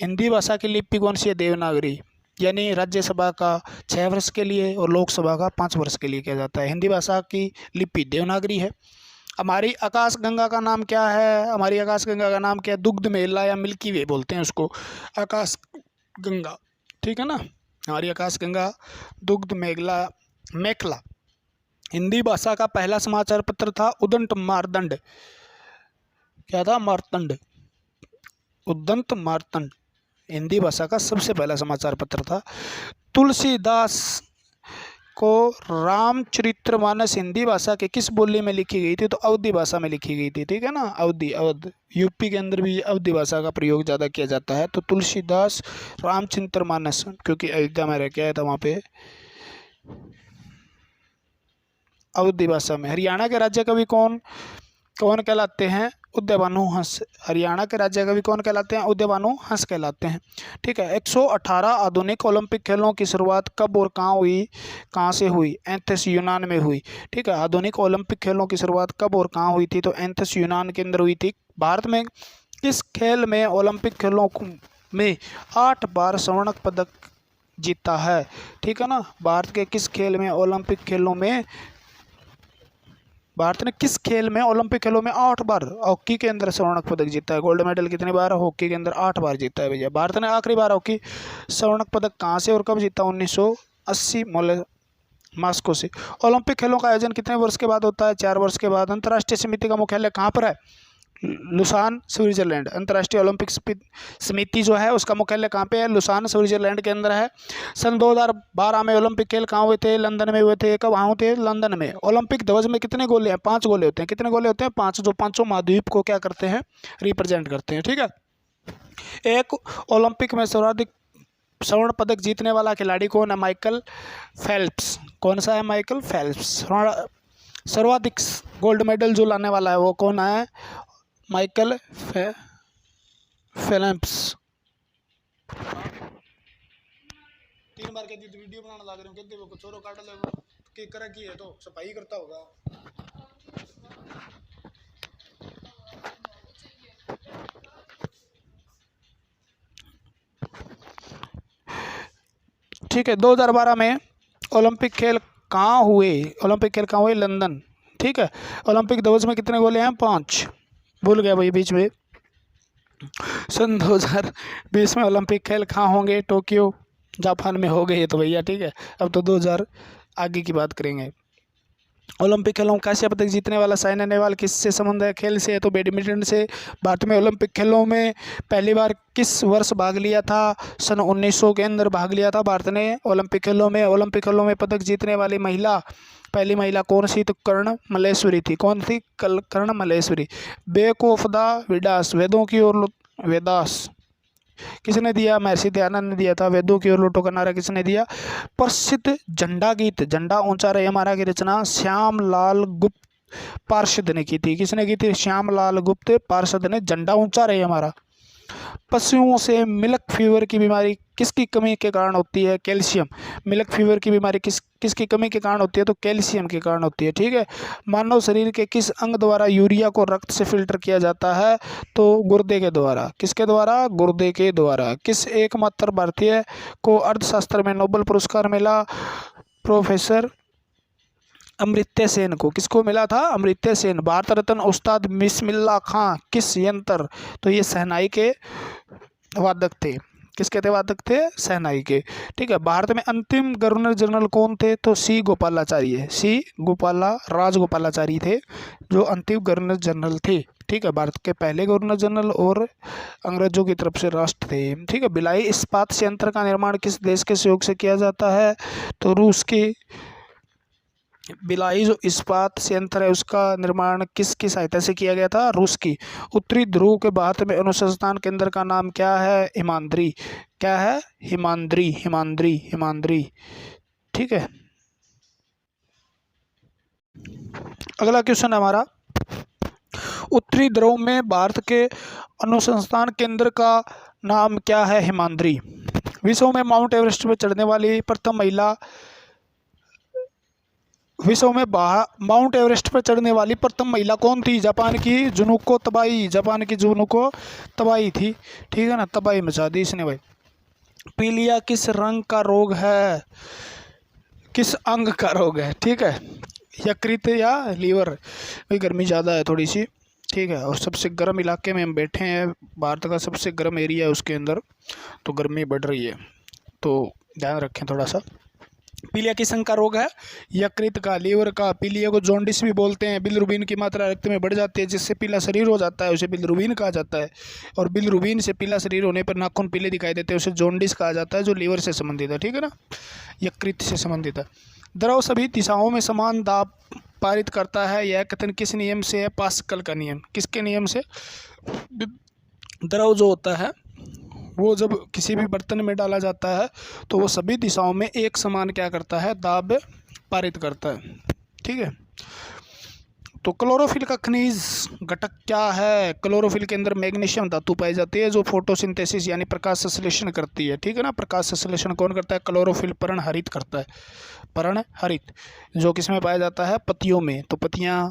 हिंदी भाषा की लिपि कौन सी है? देवनागरी। यानी राज्यसभा का 6 वर्ष के लिए और लोकसभा का 5 वर्ष के लिए किया जाता है। हिंदी भाषा की लिपि देवनागरी है। हमारी आकाश गंगा का नाम क्या है? हमारी आकाश गंगा का नाम क्या है? दुग्ध मेला या मिल्की वे बोलते हैं उसको, आकाश गंगा, ठीक है ना। हमारी आकाश गंगा दुग्ध मेखला। हिंदी भाषा का पहला समाचार पत्र था उदंत मार्तंड। क्या था? मार्तंड, उदंत मार्तंड हिंदी भाषा का सबसे पहला समाचार पत्र था। तुलसीदास को रामचरितमानस हिंदी भाषा के किस बोली में लिखी गई थी? तो अवधी भाषा में लिखी गई थी, ठीक है ना। अवध यूपी के अंदर भी अवधी भाषा का प्रयोग ज़्यादा किया जाता है। तो तुलसीदास रामचरितमानस, क्योंकि अयोध्या में रह के आया था वहाँ पे, अवधी भाषा में। हरियाणा के राज्य कवि कौन कहलाते हैं? उदयभानु हंस। हरियाणा के राज्य कवि कौन कहलाते हैं? उदयभानु हंस कहलाते हैं, ठीक है। 118 आधुनिक ओलंपिक खेलों की शुरुआत कब और कहाँ हुई? कहाँ से हुई? एथेंस यूनान में हुई, ठीक है। आधुनिक ओलंपिक खेलों की शुरुआत कब और कहाँ हुई थी? तो एथेंस यूनान के अंदर हुई थी। भारत में किस खेल में ओलंपिक खेलों में 8 बार स्वर्ण पदक जीता है? ठीक है ना। भारत के किस खेल में ओलंपिक खेलों में भारत ने किस खेल में ओलंपिक खेलों में 8 बार हॉकी के अंदर स्वर्ण पदक जीता है? गोल्ड मेडल कितनी बार? हॉकी के अंदर 8 बार जीता है भैया। भारत ने आखिरी बार हॉकी स्वर्ण पदक कहाँ से और कब जीता? 1980 मास्को से। ओलंपिक खेलों का आयोजन कितने वर्ष के बाद होता है? 4 वर्ष के बाद। अंतर्राष्ट्रीय समिति का मुख्यालय कहाँ पर है? Lausanne, Switzerland. अंतर्राष्ट्रीय ओलंपिक समिति जो है उसका मुख्यालय कहाँ पे है? लुसान, स्विट्जरलैंड के अंदर है। सन 2012 में ओलंपिक खेल कहाँ हुए थे? लंदन में हुए थे। कब वहाँ थे? लंदन में। ओलंपिक ध्वज में कितने गोले हैं? 5 गोले होते हैं। कितने गोले होते हैं? 5, जो पांचों महाद्वीप को क्या करते हैं? रिप्रेजेंट करते हैं, ठीक है। एक ओलंपिक में सर्वाधिक स्वर्ण पदक जीतने वाला खिलाड़ी कौन है? Michael Phelps. कौन सा है? Michael Phelps. सर्वाधिक गोल्ड मेडल जो लाने वाला है वो कौन है? Michael Phelps. 3 बार कहती वीडियो बनाने लग रहे हो, कहते वो चोरो काट ले के करे की है तो सफाई करता होगा। ठीक है। 2012 में ओलंपिक खेल कहाँ हुए? ओलंपिक खेल कहाँ हुए? लंदन, ठीक है। ओलंपिक ध्वज में कितने गोले हैं? 5। भूल गया भाई बीच में। सन 2020 में ओलंपिक खेल कहाँ होंगे? टोक्यो, जापान में हो गए तो भैया, ठीक है। अब तो 2000 आगे की बात करेंगे। ओलंपिक खेलों में कांस्य पदक जीतने वाला साइना नेहवाल किससे संबंध है? खेल से है तो बैडमिंटन से। भारत में ओलंपिक खेलों में पहली बार किस वर्ष भाग लिया था? सन 1900 के अंदर भाग लिया था भारत ने ओलंपिक खेलों में। ओलंपिक खेलों में पदक जीतने वाली महिला, पहली महिला कौन सी? तो कर्ण मल्लेश्वरी थी। कौन थी? Karnam Malleshwari. Back of the Vedas, वेदों की ओर वेदास किसने दिया? महर्षि दयानंद ने दिया था। वेदों की ओर लौटो का नारा किसने दिया? प्रसिद्ध झंडा गीत झंडा ऊंचा रहे हमारा की रचना श्याम लाल गुप्त पार्षद ने की थी। किसने की थी? श्याम लाल गुप्त पार्षद ने झंडा ऊंचा रहे हमारा। पशुओं से मिल्क फीवर की बीमारी किसकी कमी के कारण होती है? कैल्शियम। मिल्क फीवर की बीमारी किसकी कमी के कारण होती है? तो कैल्शियम के कारण होती है। ठीक है। मानव शरीर के किस अंग द्वारा यूरिया को रक्त से फिल्टर किया जाता है? तो गुर्दे के द्वारा। किसके द्वारा? गुर्दे के द्वारा। किस एकमात्र भारतीय को अर्थशास्त्र में नोबेल पुरस्कार मिला? प्रोफेसर अमर्त्य सेन को। किसको मिला था? अमर्त्य सेन। भारत रत्न उस्ताद बिस्मिल्लाह खां किस यंत्र? तो ये शहनाई के वादक थे। किसके थे वादक थे? शहनाई के। ठीक है। भारत में अंतिम गवर्नर जनरल कौन थे? तो सी गोपालाचार्य। सी राजगोपालाचारी थे जो अंतिम गवर्नर जनरल थे। ठीक है। भारत के पहले गवर्नर जनरल और अंग्रेजों की तरफ से राष्ट्र थे। ठीक है। भिलाई इस्पात संयंत्र का निर्माण किस देश के सहयोग से किया जाता है? तो रूस के। भिलाई जो इस्पात संयंत्र है उसका निर्माण किसकी सहायता से किया गया था? रूस की। उत्तरी ध्रुव के भारत में अनुसंधान केंद्र का नाम क्या है? हिमाद्री। क्या है? हिमाद्री हिमाद्री हिमाद्री। ठीक है। अगला क्वेश्चन हमारा, उत्तरी ध्रुव में भारत के अनुसंधान केंद्र का नाम क्या है? हिमाद्री। विश्व में माउंट एवरेस्ट पर चढ़ने वाली प्रथम महिला, विश्व में माउंट एवरेस्ट पर चढ़ने वाली प्रथम महिला कौन थी? जापान की जुनुको तबाई। जापान की जुनुको तबाई थी। ठीक है ना। तबाही मचा दी इसने भाई। पीलिया किस रंग का रोग है? किस अंग का रोग है? ठीक है। यकृत या लीवर। भाई गर्मी ज़्यादा है थोड़ी सी। ठीक है। और सबसे गर्म इलाके में हम बैठे हैं, भारत का सबसे गर्म एरिया है उसके अंदर, तो गर्मी बढ़ रही है, तो ध्यान रखें थोड़ा सा। पीलिया किस अंग का रोग है? यकृत का, लीवर का। पीलिया को जॉन्डिस भी बोलते हैं। बिलिरुबिन की मात्रा रक्त में बढ़ जाती है जिससे पीला शरीर हो जाता है, उसे बिलिरुबिन कहा जाता है। और बिलिरुबिन से पीला शरीर होने पर नाखून पीले दिखाई देते हैं, उसे जॉन्डिस कहा जाता है, जो लीवर से संबंधित है। ठीक है ना। यकृत से संबंधित है। द्रव सभी दिशाओं में समान दाब पारित करता है, यह कथन किस नियम से है? पास्कल का नियम। किसके नियम से? द्रव जो होता है वो जब किसी भी बर्तन में डाला जाता है तो वो सभी दिशाओं में एक समान क्या करता है? दाब पारित करता है। ठीक है। तो क्लोरोफिल का खनिज घटक क्या है? क्लोरोफिल के अंदर मैग्नीशियम धातु पाई जाती है जो फोटोसिंथेसिस यानी प्रकाश संश्लेषण करती है। ठीक है ना। प्रकाश संश्लेषण कौन करता है? क्लोरोफिल पर्णहरित करता है। पर्णहरित जो किस में पाया जाता है? पत्तियों में। तो पत्तियां,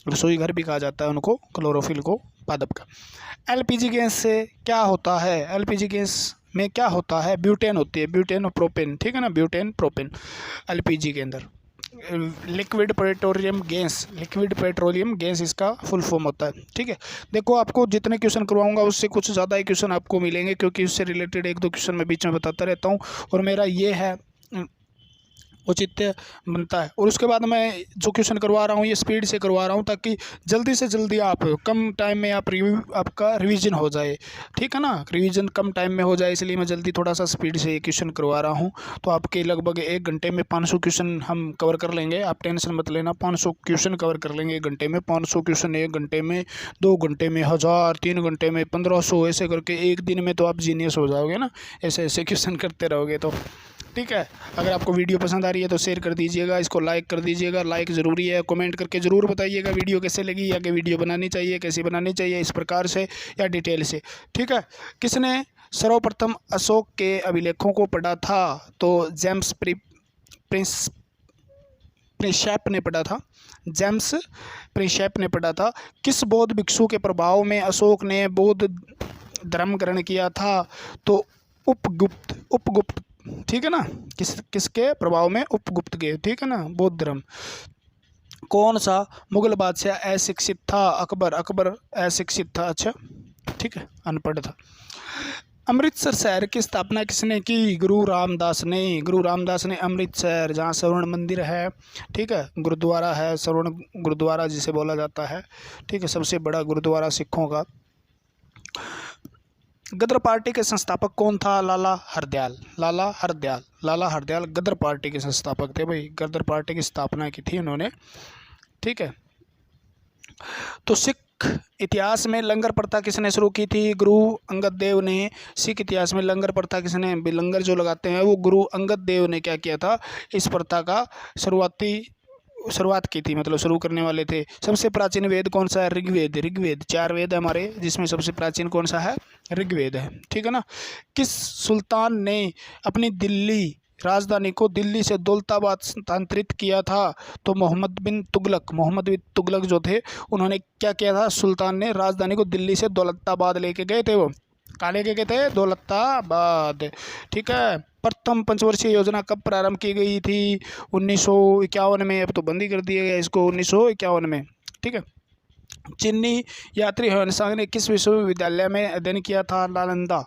रसोई घर भी कहा जाता है उनको, क्लोरोफिल को, पादप का। एलपीजी गैस से क्या होता है? एलपीजी गैस में क्या होता है? ब्यूटेन होती है। ब्यूटेन और प्रोपेन। ठीक है ना। ब्यूटेन प्रोपेन एलपीजी के अंदर। Liquid petroleum gas, liquid petroleum gas इसका फुल फॉर्म होता है। ठीक है। देखो आपको जितने क्वेश्चन करवाऊंगा उससे कुछ ज़्यादा ही क्वेश्चन आपको मिलेंगे, क्योंकि उससे रिलेटेड एक दो क्वेश्चन मैं बीच में बताता रहता हूँ और मेरा ये है औचित्य बनता है। और उसके बाद मैं जो क्वेश्चन करवा रहा हूँ ये स्पीड से करवा रहा हूँ ताकि जल्दी से जल्दी आप कम टाइम में आप आपका रिवीजन हो जाए। ठीक है ना। रिवीजन कम टाइम में हो जाए इसलिए मैं जल्दी थोड़ा सा स्पीड से ये क्वेश्चन करवा रहा हूँ। तो आपके लगभग 1 घंटे में 500 क्वेश्चन हम कवर कर लेंगे। आप टेंशन मत लेना, 500 क्वेश्चन कवर कर लेंगे 1 घंटे में। 500 क्वेश्चन 1 घंटे में, 2 घंटे में 1000, 3 घंटे में 1500, ऐसे करके एक दिन में तो आप जीनियस हो जाओगे ना, ऐसे ऐसे क्वेश्चन करते रहोगे तो। ठीक है। अगर आपको वीडियो पसंद आ रही है तो शेयर कर दीजिएगा, इसको लाइक कर दीजिएगा। लाइक ज़रूरी है। कमेंट करके ज़रूर बताइएगा वीडियो कैसे लगी, या कि वीडियो बनानी चाहिए, कैसी बनानी चाहिए, इस प्रकार से या डिटेल से। ठीक है। किसने सर्वप्रथम अशोक के अभिलेखों को पढ़ा था? तो जेम्स प्रिंसेप ने पढ़ा था। जेम्स प्रिंसेप ने पढ़ा था। किस बौद्ध भिक्षु के प्रभाव में अशोक ने बौद्ध धर्म ग्रहण किया था? तो उपगुप्त। ठीक है ना। किसके प्रभाव में? उपगुप्त के। ठीक है ना। बौद्ध धर्म। कौन सा मुगल बादशाह अशिक्षित था? अकबर। अकबर अशिक्षित था। अच्छा। ठीक है। अनपढ़ था। अमृतसर शहर की स्थापना किसने की? गुरु रामदास ने। गुरु रामदास ने अमृतसर, जहाँ स्वर्ण मंदिर है, ठीक है, गुरुद्वारा है, स्वर्ण गुरुद्वारा जिसे बोला जाता है, ठीक है, सबसे बड़ा गुरुद्वारा सिखों का। गदर पार्टी के संस्थापक कौन था? लाला हरदयाल। लाला हरदयाल, लाला हरदयाल गदर पार्टी के संस्थापक थे भाई। गदर पार्टी की स्थापना की थी उन्होंने, ठीक है। तो सिख इतिहास में लंगर प्रथा किसने शुरू की थी? गुरु अंगद देव ने। सिख इतिहास में लंगर प्रथा किसने, लंगर जो लगाते हैं वो गुरु अंगद देव ने क्या किया था, इस प्रथा का शुरुआत की थी, मतलब शुरू करने वाले थे। सबसे प्राचीन वेद कौन सा है? ऋग्वेद। ऋग्वेद, 4 वेद है हमारे, जिसमें सबसे प्राचीन कौन सा है? ऋग्वेद है, ठीक है ना। किस सुल्तान ने अपनी दिल्ली राजधानी को दिल्ली से दौलताबाद स्थानांतरित किया था? तो मोहम्मद बिन तुगलक। मोहम्मद बिन तुगलक जो थे, उन्होंने क्या किया था? सुल्तान ने राजधानी को दिल्ली से दौलताबाद लेके गए थे। वो कहाँ लेके गए थे? दौलताबाद, ठीक है। प्रथम पंचवर्षीय योजना कब प्रारंभ की गई थी? 1951 में। अब तो बंद ही कर दिया गया इसको, 1951 में, ठीक है। चीनी यात्री ह्वेनसांग ने किस विश्वविद्यालय में अध्ययन किया था? नालंदा।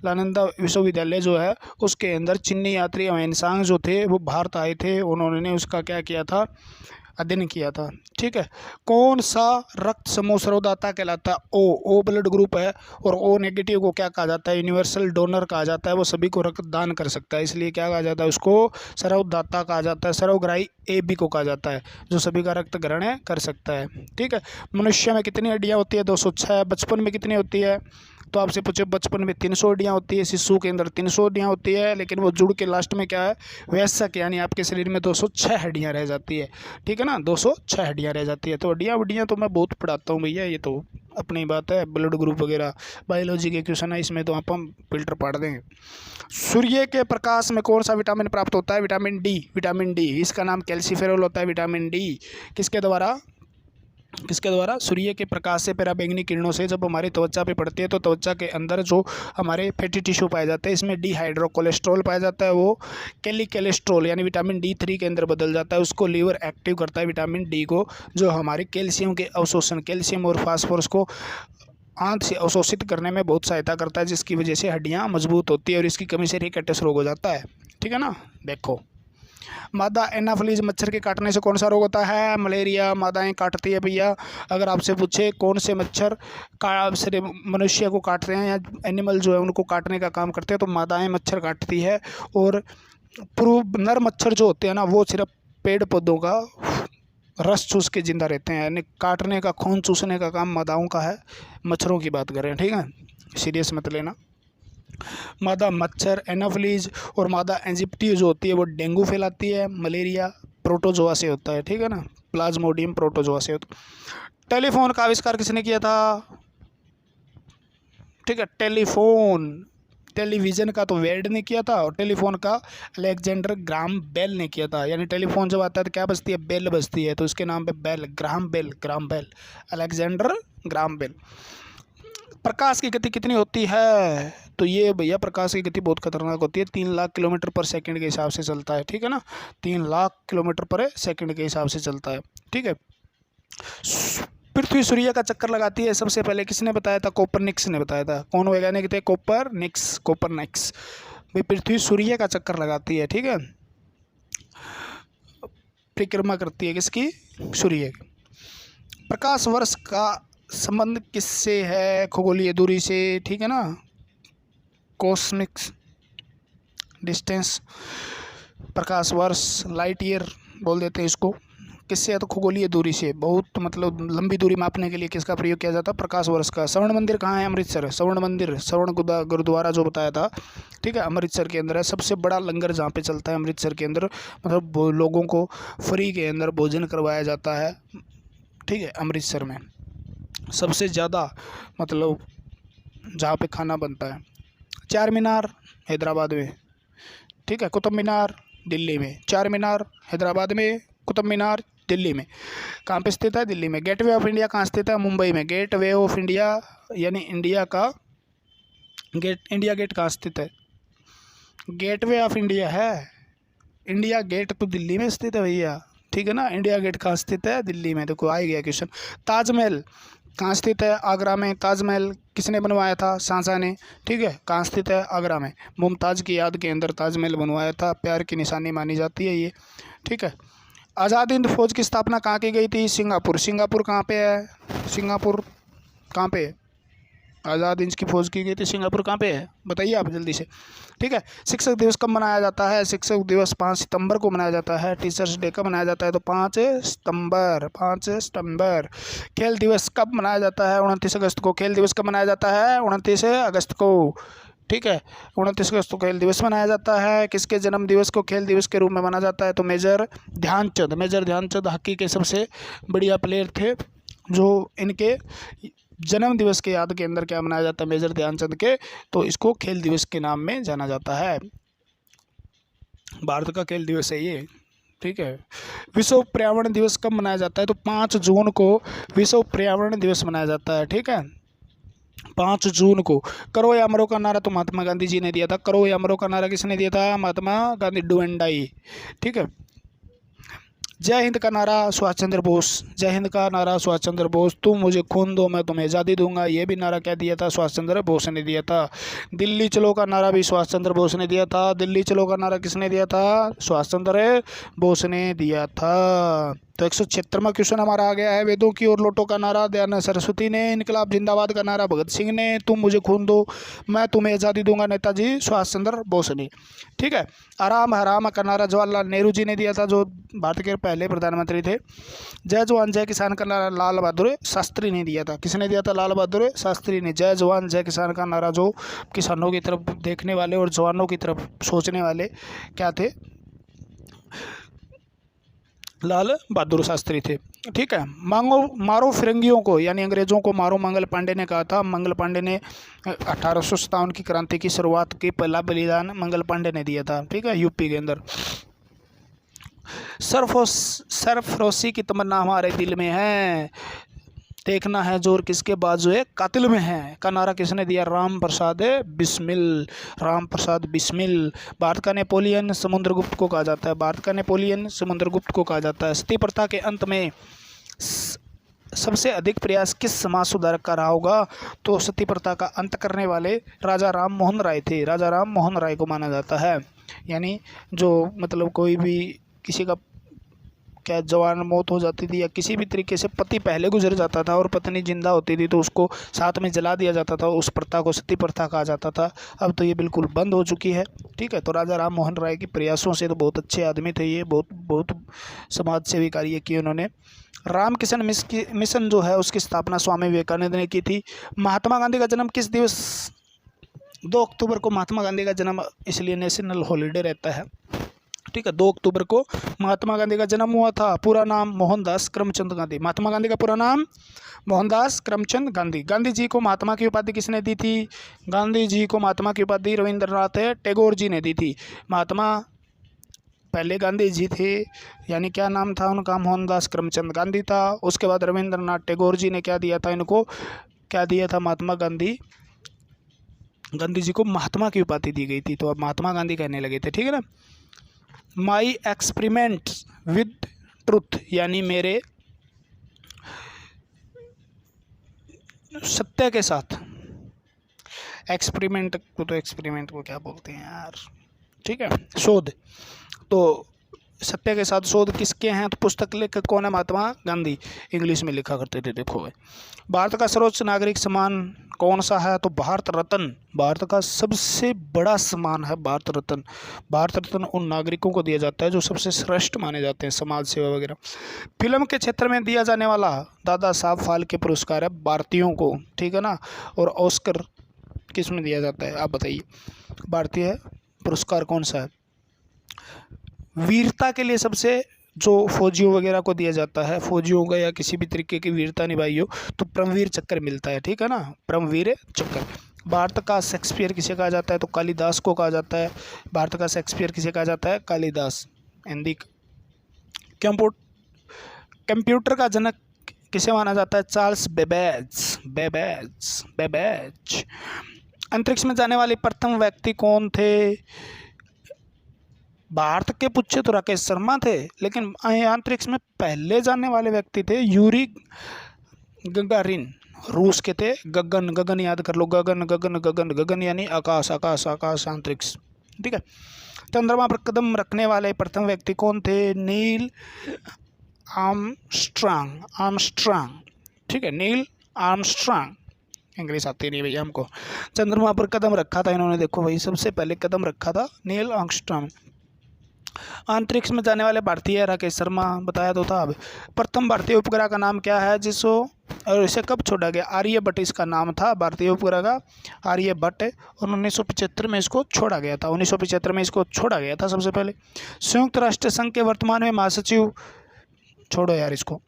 नालंदा विश्वविद्यालय जो है उसके अंदर चीनी यात्री ह्वेनसांग जो थे वो भारत आए थे, उन्होंने उसका क्या किया था? अध्ययन किया था, ठीक है। कौन सा रक्त समूह सर्वदाता कहलाता है? ओ ब्लड ग्रुप है, और ओ नेगेटिव को क्या कहा जाता है? यूनिवर्सल डोनर कहा जाता है। वो सभी को रक्त दान कर सकता है, इसलिए क्या कहा जाता है? उसको सर्वदाता कहा जाता है। सर्वग्राही ए बी को कहा जाता है, जो सभी का रक्त ग्रहण कर सकता है, ठीक है। मनुष्य में कितनी हड्डियाँ होती है? 206। बचपन में कितनी होती है? तो आपसे पूछे, बचपन में 300 हड्डियाँ होती है, शिशु के अंदर 300 हड्डियाँ होती है, लेकिन वो जुड़ के लास्ट में क्या है? वयस्क, यानी आपके शरीर में 206 हड्डियाँ रह जाती है, ठीक है ना, 206 हड्डियाँ रह जाती है। तो हड्डियाँ तो मैं बहुत पढ़ाता हूँ भैया, ये तो अपनी बात है। ब्लड ग्रुप वगैरह बायोलॉजी के क्वेश्चन है, इसमें तो आप हम फिल्टर पढ़ देंगे। सूर्य के प्रकाश में कौन सा विटामिन प्राप्त होता है? Vitamin D. विटामिन डी, इसका नाम कैल्सीफेरॉल होता है। विटामिन डी किसके द्वारा? सूर्य के प्रकाश से, पराबैंगनी किरणों से जब हमारी त्वचा पे पड़ती है, तो त्वचा के अंदर जो हमारे फैटी टिश्यू पाए जाते हैं, इसमें डिहाइड्रो कोलेस्ट्रॉल पाया जाता है, वो कैलिकोलेस्ट्रॉल यानी विटामिन D3 के अंदर बदल जाता है। उसको लीवर एक्टिव करता है विटामिन डी को, जो हमारे कैल्शियम के अवशोषण, कैल्शियम और फास्फोरस को आंत से अवशोषित करने में बहुत सहायता करता है, जिसकी वजह से हड्डियाँ मजबूत होती है, और इसकी कमी से रिकेटस रोग हो जाता है, ठीक है ना। देखो, मादा एनाफिलीज मच्छर के काटने से कौन सा रोग होता है? मलेरिया। मादाएं काटती है भैया। अगर आपसे पूछे कौन से मच्छर मनुष्य को काटते हैं या एनिमल जो है उनको काटने का काम करते हैं, तो मादाएं मच्छर काटती है। और नर मच्छर जो होते हैं ना, वो सिर्फ पेड़ पौधों का रस चूस के जिंदा रहते हैं, यानी काटने का, खून चूसने का काम मादाओं का है। मच्छरों की बात कर रहे हैं, ठीक है, सीरियस मत लेना। मादा मच्छर एनाफिलीज और मादा एंजिप्टी जो होती है वो डेंगू फैलाती है। मलेरिया प्रोटोजोआ से होता है, ठीक है ना, प्लाज्मोडियम प्रोटोजोआ से होता है। टेलीफोन का आविष्कार किसने किया था? ठीक है, टेलीफोन। टेलीविज़न का तो वेड ने किया था, और टेलीफोन का अलेक्जेंडर ग्राम बेल ने किया था। यानी टेलीफोन जब आता है तो क्या बजती है? बेल बजती है, तो इसके नाम पे Bell, Graham Bell, Alexander Graham Bell. प्रकाश की गति कितनी होती है? तो ये भैया प्रकाश की गति बहुत खतरनाक होती है, 3 लाख किलोमीटर पर सेकंड के हिसाब से चलता है, ठीक है ना, 3 लाख किलोमीटर पर सेकंड के हिसाब से चलता है, ठीक है। पृथ्वी सूर्य का चक्कर लगाती है, सबसे पहले किसने बताया था? कोपरनिक्स ने बताया था। कौन वैज्ञानिक थे? कोपरनिक्स। भाई पृथ्वी सूर्य का चक्कर लगाती है, ठीक है, परिक्रमा करती है किसकी? सूर्य की। प्रकाश वर्ष का संबंध किससे है? खगोलीय दूरी से, ठीक है ना, कॉस्मिक डिस्टेंस, प्रकाश वर्ष, लाइट ईयर बोल देते हैं इसको। किससे है? तो खगोलीय दूरी से। बहुत मतलब लंबी दूरी मापने के लिए किसका प्रयोग किया जाता है? प्रकाश वर्ष का। स्वर्ण मंदिर कहाँ है? अमृतसर। स्वर्ण मंदिर, स्वर्ण गुरुद्वारा जो बताया था, ठीक है, अमृतसर के अंदर है। सबसे बड़ा लंगर जहाँ पे चलता है अमृतसर के अंदर, मतलब लोगों को फ्री के अंदर भोजन करवाया जाता है, ठीक है, अमृतसर में सबसे ज़्यादा, मतलब जहाँ पे खाना बनता है। चार मीनार हैदराबाद में, ठीक है, कुतुब मीनार दिल्ली में। चार मीनार हैदराबाद में, कुतुब मीनार दिल्ली में। कहाँ पे स्थित है? दिल्ली में। गेटवे ऑफ इंडिया कहाँ स्थित है? मुंबई में। गेटवे ऑफ इंडिया यानी इंडिया का इंडिया गेट कहाँ स्थित है? गेटवे ऑफ इंडिया है, इंडिया गेट तो दिल्ली में स्थित है भैया, ठीक है ना। इंडिया गेट कहाँ स्थित है? दिल्ली में। देखो आ गया क्वेश्चन। ताजमहल कहाँ स्थित है? आगरा में। ताजमहल किसने बनवाया था? शाहजहां ने। ठीक है, कहाँ स्थित है? आगरा में। मुमताज़ की याद के अंदर ताजमहल बनवाया था, प्यार की निशानी मानी जाती है ये। ठीक है। आज़ाद हिंद फौज की स्थापना कहाँ की गई थी? सिंगापुर। सिंगापुर कहाँ पे है? सिंगापुर कहाँ पे है? आज़ाद हिंद की फौज की गई थी, सिंगापुर कहाँ पे है? बताइए आप जल्दी से। ठीक है। शिक्षक दिवस कब मनाया जाता है? शिक्षक दिवस 5 सितंबर को मनाया जाता है। टीचर्स डे कब मनाया जाता है? तो 5 सितंबर, 5 सितंबर। खेल दिवस कब मनाया जाता है? 29 अगस्त को। खेल दिवस कब मनाया जाता है? 29 अगस्त को। ठीक है, 29 अगस्त को खेल दिवस मनाया जाता है। किसके जन्म दिवस को खेल दिवस के रूप में माना जाता है? तो major Dhyan Chand. Major Dhyan Chand hockey के सबसे बढ़िया प्लेयर थे, जो इनके जन्म दिवस के याद के अंदर क्या मनाया जाता है? मेजर ध्यानचंद के। तो इसको खेल दिवस के नाम में जाना जाता है। भारत का खेल दिवस है ये। ठीक है। विश्व पर्यावरण दिवस कब मनाया जाता है? तो 5 जून को विश्व पर्यावरण दिवस मनाया जाता है। ठीक है, 5 जून को। करो या मरो का नारा तो महात्मा गांधी जी ने दिया था। करो या मरो का नारा किसने दिया था? Mahatma Gandhi. Do and die. ठीक है। जय हिंद का नारा सुभाष चंद्र बोस। जय हिंद का नारा सुभाष चंद्र बोस। तुम मुझे खून दो मैं तुम्हें आज़ादी दूंगा, ये भी नारा क्या दिया था? सुभाष चंद्र बोस ने दिया था। दिल्ली चलो का नारा भी सुभाष चंद्र बोस ने दिया था। दिल्ली चलो का नारा किसने दिया था? सुभाष चंद्र बोस ने दिया था। तो 176वां क्वेश्चन हमारा आ गया है। वेदों की ओर लौटो का नारा दयानंद सरस्वती ने। इनकलाब जिंदाबाद का नारा भगत सिंह ने। तुम मुझे खून दो मैं तुम्हें आज़ादी दूंगा नेताजी सुभाष चंद्र बोस ने। ठीक है। आराम हराम का नारा जवाहरलाल नेहरू जी ने दिया था, जो भारत के पहले प्रधानमंत्री थे। जय जवान जय किसान का नारा लाल बहादुर शास्त्री ने दिया था। किसने दिया था? लाल बहादुर शास्त्री ने। जय जवान जय किसान का नारा जो किसानों की तरफ देखने वाले और जवानों की तरफ सोचने वाले क्या थे? लाल बहादुर शास्त्री थे। ठीक है। मांगो मारो फिरंगियों को, यानी अंग्रेजों को मारो, मंगल पांडे ने कहा था। मंगल पांडे ने 1857 की क्रांति की शुरुआत की पहला बलिदान मंगल पांडे ने दिया था। ठीक है, यूपी के अंदर। सरफरोशी की तमन्ना हमारे दिल में है, देखना है जोर किसके बाजू है कातिल में है का नारा किसने दिया? राम प्रसाद बिस्मिल। राम प्रसाद बिस्मिल। भारत का नेपोलियन समुद्रगुप्त को कहा जाता है। भारत का नेपोलियन समुद्रगुप्त को कहा जाता है। सती प्रथा के अंत में सबसे अधिक प्रयास किस समाज सुधारक का रहा होगा? तो सती प्रथा का अंत करने वाले राजा राम मोहन राय थे। राजा राम मोहन राय को माना जाता है। यानी जो मतलब कोई भी किसी का क्या जवान मौत हो जाती थी, या किसी भी तरीके से पति पहले गुजर जाता था और पत्नी जिंदा होती थी, तो उसको साथ में जला दिया जाता था। उस प्रथा को सती प्रथा कहा जाता था। अब तो ये बिल्कुल बंद हो चुकी है। ठीक है। तो राजा राम मोहन राय के प्रयासों से तो बहुत अच्छे आदमी थे ये, बहुत समाज सेवी कार्य किए उन्होंने। रामकिशन मिशन जो है उसकी स्थापना स्वामी विवेकानंद ने की थी। महात्मा गांधी का जन्म किस दिवस? 2 अक्टूबर को महात्मा गांधी का जन्म इसलिए नेशनल हॉलीडे रहता है। ठीक है, 2 अक्टूबर को महात्मा गांधी का जन्म हुआ था। पूरा नाम मोहनदास करमचंद गांधी। महात्मा गांधी का पूरा नाम मोहनदास करमचंद गांधी। गांधी जी को महात्मा की उपाधि किसने दी थी? गांधी जी को महात्मा की उपाधि रविंद्रनाथ टैगोर जी ने दी थी। महात्मा पहले गांधी जी थे, यानी क्या नाम था उनका? मोहनदास करमचंद गांधी था। उसके बाद रविंद्रनाथ टैगोर जी ने क्या दिया था इनको? क्या दिया था? महात्मा गांधी जी को महात्मा की उपाधि दी गई थी, तो अब महात्मा गांधी कहने लगे थे। ठीक है ना। माई एक्सपेरिमेंट विद ट्रुथ, यानी मेरे सत्य के साथ। एक्सपेरिमेंट को क्या बोलते हैं यार? ठीक है, शोध। तो सत्य के साथ शोध किसके हैं? तो पुस्तक लेखक कौन है? महात्मा गांधी। इंग्लिश में लिखा करते थे। देखो भाई, भारत का सर्वोच्च नागरिक सम्मान कौन सा है? तो भारत रत्न। भारत का सबसे बड़ा सम्मान है भारत रत्न। भारत रत्न उन नागरिकों को दिया जाता है जो सबसे श्रेष्ठ माने जाते हैं समाज सेवा वगैरह। फिल्म के क्षेत्र में दिया जाने वाला दादा साहब फाल्के पुरस्कार है भारतीयों को। ठीक है ना। और ऑस्कर किस में दिया जाता है आप बताइए? भारतीय पुरस्कार कौन सा है? वीरता के लिए सबसे जो फौजियों वगैरह को दिया जाता है, फौजियों का या किसी भी तरीके की वीरता निभाई हो, तो परमवीर चक्र मिलता है। ठीक है ना, परमवीर चक्र। भारत का शेक्सपियर किसे कहा जाता है? तो कालिदास को कहा जाता है। भारत का शेक्सपियर किसे कहा जाता है? कालिदास। हिंदी। कंप्यूटर का जनक किसे माना जाता है? Charles Babbage. अंतरिक्ष में जाने वाले प्रथम व्यक्ति कौन थे? भारत के पूछे तो राकेश शर्मा थे, लेकिन अंतरिक्ष में पहले जाने वाले व्यक्ति थे यूरी गगारिन। रूस के थे गगन, गगन याद कर लो, गगन गगन गगन गगन यानी आकाश, आकाश आकाश अंतरिक्ष। ठीक है। चंद्रमा पर कदम रखने वाले प्रथम व्यक्ति कौन थे? Neil Armstrong, Armstrong. ठीक है, नील आर्मस्ट्रांग। इंग्लिश आती नहीं भैया हमको। चंद्रमा पर कदम रखा था इन्होंने, देखो भाई सबसे पहले कदम रखा था नील आर्मस्ट्रांग। अंतरिक्ष में जाने वाले भारतीय राकेश शर्मा, बताया तो था। अब प्रथम भारतीय उपग्रह का नाम क्या है जिसको और इसे कब छोड़ा गया? आर्यभट्ट इसका नाम था भारतीय उपग्रह का, आर्यभट्ट। और 1975 में इसको छोड़ा गया था, 1975 में इसको छोड़ा गया था सबसे पहले। संयुक्त राष्ट्र संघ के वर्तमान में महासचिव, छोड़ो यार इसको।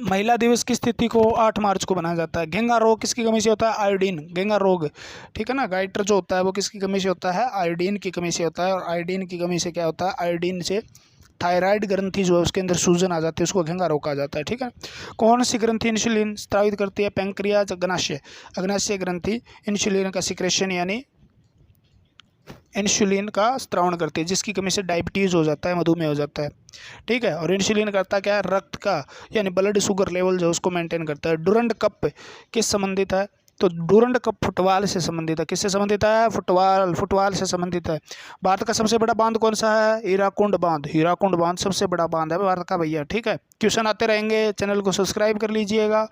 महिला दिवस की तिथि को 8 मार्च को मनाया जाता है। घेंगा रोग किसकी कमी से होता है? आयोडीन, घेंगा रोग। ठीक है ना, गाइटर जो होता है वो किसकी कमी से होता है? आयोडीन की कमी से होता है। और आयोडीन की कमी से क्या होता है? आयोडीन से थायराइड ग्रंथि जो है उसके अंदर सूजन आ जाती है, उसको घेंगा रोग कहा जाता है। ठीक है। कौन सी ग्रंथि इंसुलिन स्रावित करती है? पैंक्रियाज, अग्नाशय, अग्नाशय ग्रंथि इंसुलिन का सिक्रेशन यानी इंसुलिन का स्त्रावण करती है, जिसकी कमी से डायबिटीज़ हो जाता है, मधुमेह हो जाता है। ठीक है। और इंसुलिन करता क्या है? रक्त का यानी ब्लड शुगर लेवल जो उसको मेंटेन करता है। डुरंड कप किस संबंधित है? तो डुरंड कप फुटबॉल से संबंधित है। किससे संबंधित है? फुटबॉल, फुटबॉल से संबंधित है। भारत का सबसे बड़ा बांध कौन सा है? हीराकुंड बांध, हीराकुंड बांध सबसे बड़ा बांध है भारत का भैया। ठीक है। क्वेश्चन आते रहेंगे, चैनल को सब्सक्राइब कर लीजिएगा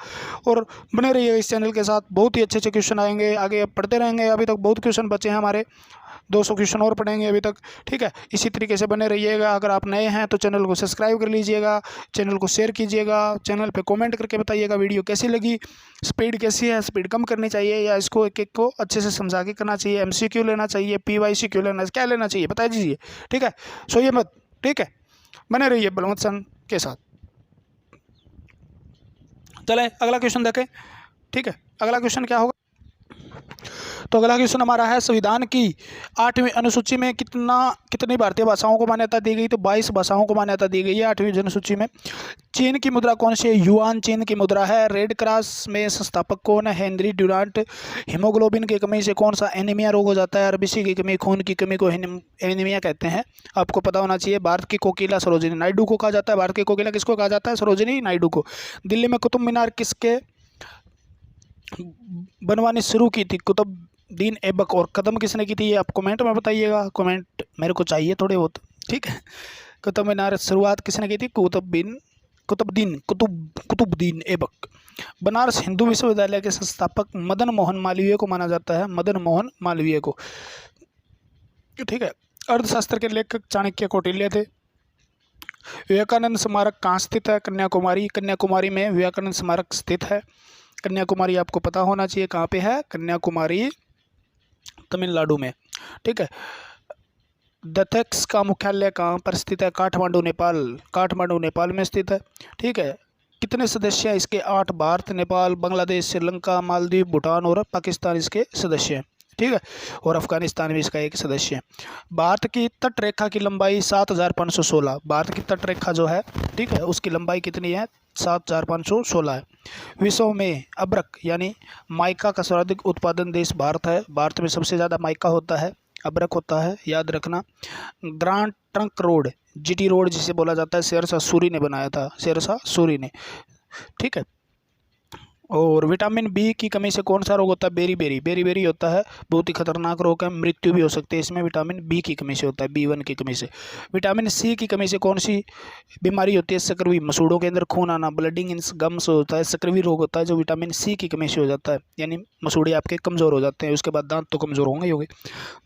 और बने रहिएगा इस चैनल के साथ। बहुत ही अच्छे अच्छे क्वेश्चन आएंगे, आगे पढ़ते रहेंगे। अभी तक बहुत क्वेश्चन बचे हैं हमारे, 200 क्वेश्चन और पढ़ेंगे अभी तक। ठीक है, इसी तरीके से बने रहिएगा। अगर आप नए हैं तो चैनल को सब्सक्राइब कर लीजिएगा, चैनल को शेयर कीजिएगा, चैनल पे कमेंट करके बताइएगा वीडियो कैसी लगी, स्पीड कैसी है, स्पीड कम करनी चाहिए या इसको एक एक को अच्छे से समझा के करना चाहिए, MCQ लेना चाहिए, PYCQ लेना, क्या लेना चाहिए बता दीजिए। ठीक है, सोइए मत। ठीक है, बने रहिए बलवंत सन के साथ। चले अगला क्वेश्चन देखें। ठीक है, अगला क्वेश्चन क्या होगा? तो अगला क्वेश्चन हमारा है, संविधान की 8वीं अनुसूची में कितनी भारतीय भाषाओं को मान्यता दी गई? तो 22 भाषाओं को मान्यता दी गई है 8वीं अनुसूची में। चीन की मुद्रा कौन सी है? युआन चीन की मुद्रा है। रेड क्रॉस में संस्थापक कौन है? Henry Durant. हीमोग्लोबिन की कमी से कौन सा एनीमिया रोग हो जाता है? आरबीसी की कमी, खून की कमी को एनीमिया कहते हैं, आपको पता होना चाहिए। भारत की कोकिला सरोजिनी नायडू को कहा जाता है। भारत की कोकिला किसको कहा जाता है? सरोजिनी नायडू को। दिल्ली में कुतुब मीनार किसके बनवानी शुरू की थी? कुतुबुद्दीन ऐबक। और कदम किसने की थी? ये आप कमेंट में बताइएगा, कमेंट मेरे को चाहिए थोड़े बहुत। ठीक है, कुतुब मीनार शुरुआत किसने की थी? कुतुबुद्दीन ऐबक। बनारस हिंदू विश्वविद्यालय के संस्थापक मदन मोहन मालवीय को माना जाता है, मदन मोहन मालवीय को। ठीक है। अर्थशास्त्र के लेखक चाणक्य कौटिल्य थे। विवेकानंद स्मारक कहाँ स्थित है? कन्याकुमारी, कन्याकुमारी में विवेकानंद स्मारक स्थित है। कन्याकुमारी आपको पता होना चाहिए कहाँ पे है, कन्याकुमारी तमिलनाडु में। ठीक है। दथेक्स का मुख्यालय कहाँ पर स्थित है? काठमांडू नेपाल, काठमांडू नेपाल में स्थित है। ठीक है। कितने सदस्य हैं इसके? 8। भारत, नेपाल, बांग्लादेश, श्रीलंका, मालदीव, भूटान और पाकिस्तान इसके सदस्य हैं। ठीक है। और अफगानिस्तान भी इसका एक सदस्य है। भारत की तट रेखा की लंबाई 7516। भारत की तट रेखा जो है, ठीक है, उसकी लंबाई कितनी है? 7516 है। विश्व में अब्रक यानी माइका का सर्वाधिक उत्पादन देश भारत है। भारत में सबसे ज़्यादा माइका होता है, अब्रक होता है, याद रखना। Grand trunk road, GT road जिसे बोला जाता है, शेरशाह सूरी ने बनाया था, शेरशाह सूरी ने। ठीक है। और विटामिन बी की कमी से कौन सा रोग होता है? बेरी बेरी होता है, बहुत ही खतरनाक रोग है, मृत्यु भी हो सकती है इसमें। विटामिन बी की कमी से होता है, B1 की कमी से। विटामिन सी की कमी से कौन सी बीमारी होती है? सकरवी, मसूड़ों के अंदर खून आना, ब्लडिंग इन गम्स होता है, सकरवी रोग होता है जो विटामिन सी की कमी से हो जाता है, यानी मसूड़े आपके कमज़ोर हो जाते हैं, उसके बाद दांत तो कमज़ोर होंगे ही होंगे।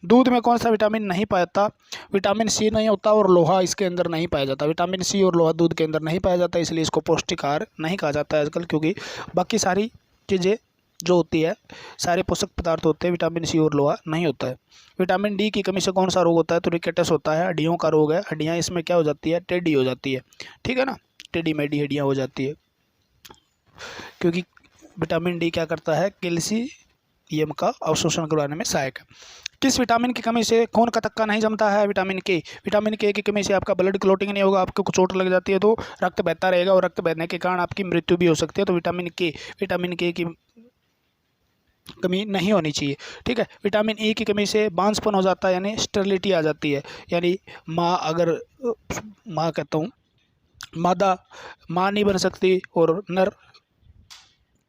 दूध में कौन सा विटामिन नहीं पाता? विटामिन सी नहीं होता और लोहा इसके अंदर नहीं पाया जाता। विटामिन सी और लोहा दूध के अंदर नहीं पाया जाता, इसलिए इसको पौष्टिक आहार नहीं कहा जाता है आजकल, क्योंकि बाकी सारी चीज़ें जो होती है, सारे पोषक पदार्थ होते हैं, विटामिन सी और लोहा नहीं होता है। विटामिन डी की कमी से कौन सा रोग होता है? तो रिकेटस होता है, हड्डियों का रोग है। हड्डियाँ इसमें क्या हो जाती है? टेढ़ी हो जाती है। ठीक है ना, टेढ़ी मेढ़ी हड्डियाँ हो जाती है, क्योंकि विटामिन डी क्या करता है? कैल्शियम का अवशोषण करवाने में सहायक है। किस विटामिन की कमी से खून का थक्का नहीं जमता है? विटामिन के। विटामिन के की कमी से आपका ब्लड क्लॉटिंग नहीं होगा, आपको चोट लग जाती है तो रक्त बहता रहेगा और रक्त बहने के कारण आपकी मृत्यु भी हो सकती है। तो विटामिन के की कमी नहीं होनी चाहिए। ठीक है। विटामिन ई की कमी से बांझपन हो जाता है, यानी स्टेरिलिटी आ जाती है, यानी मादा माँ नहीं बन सकती और नर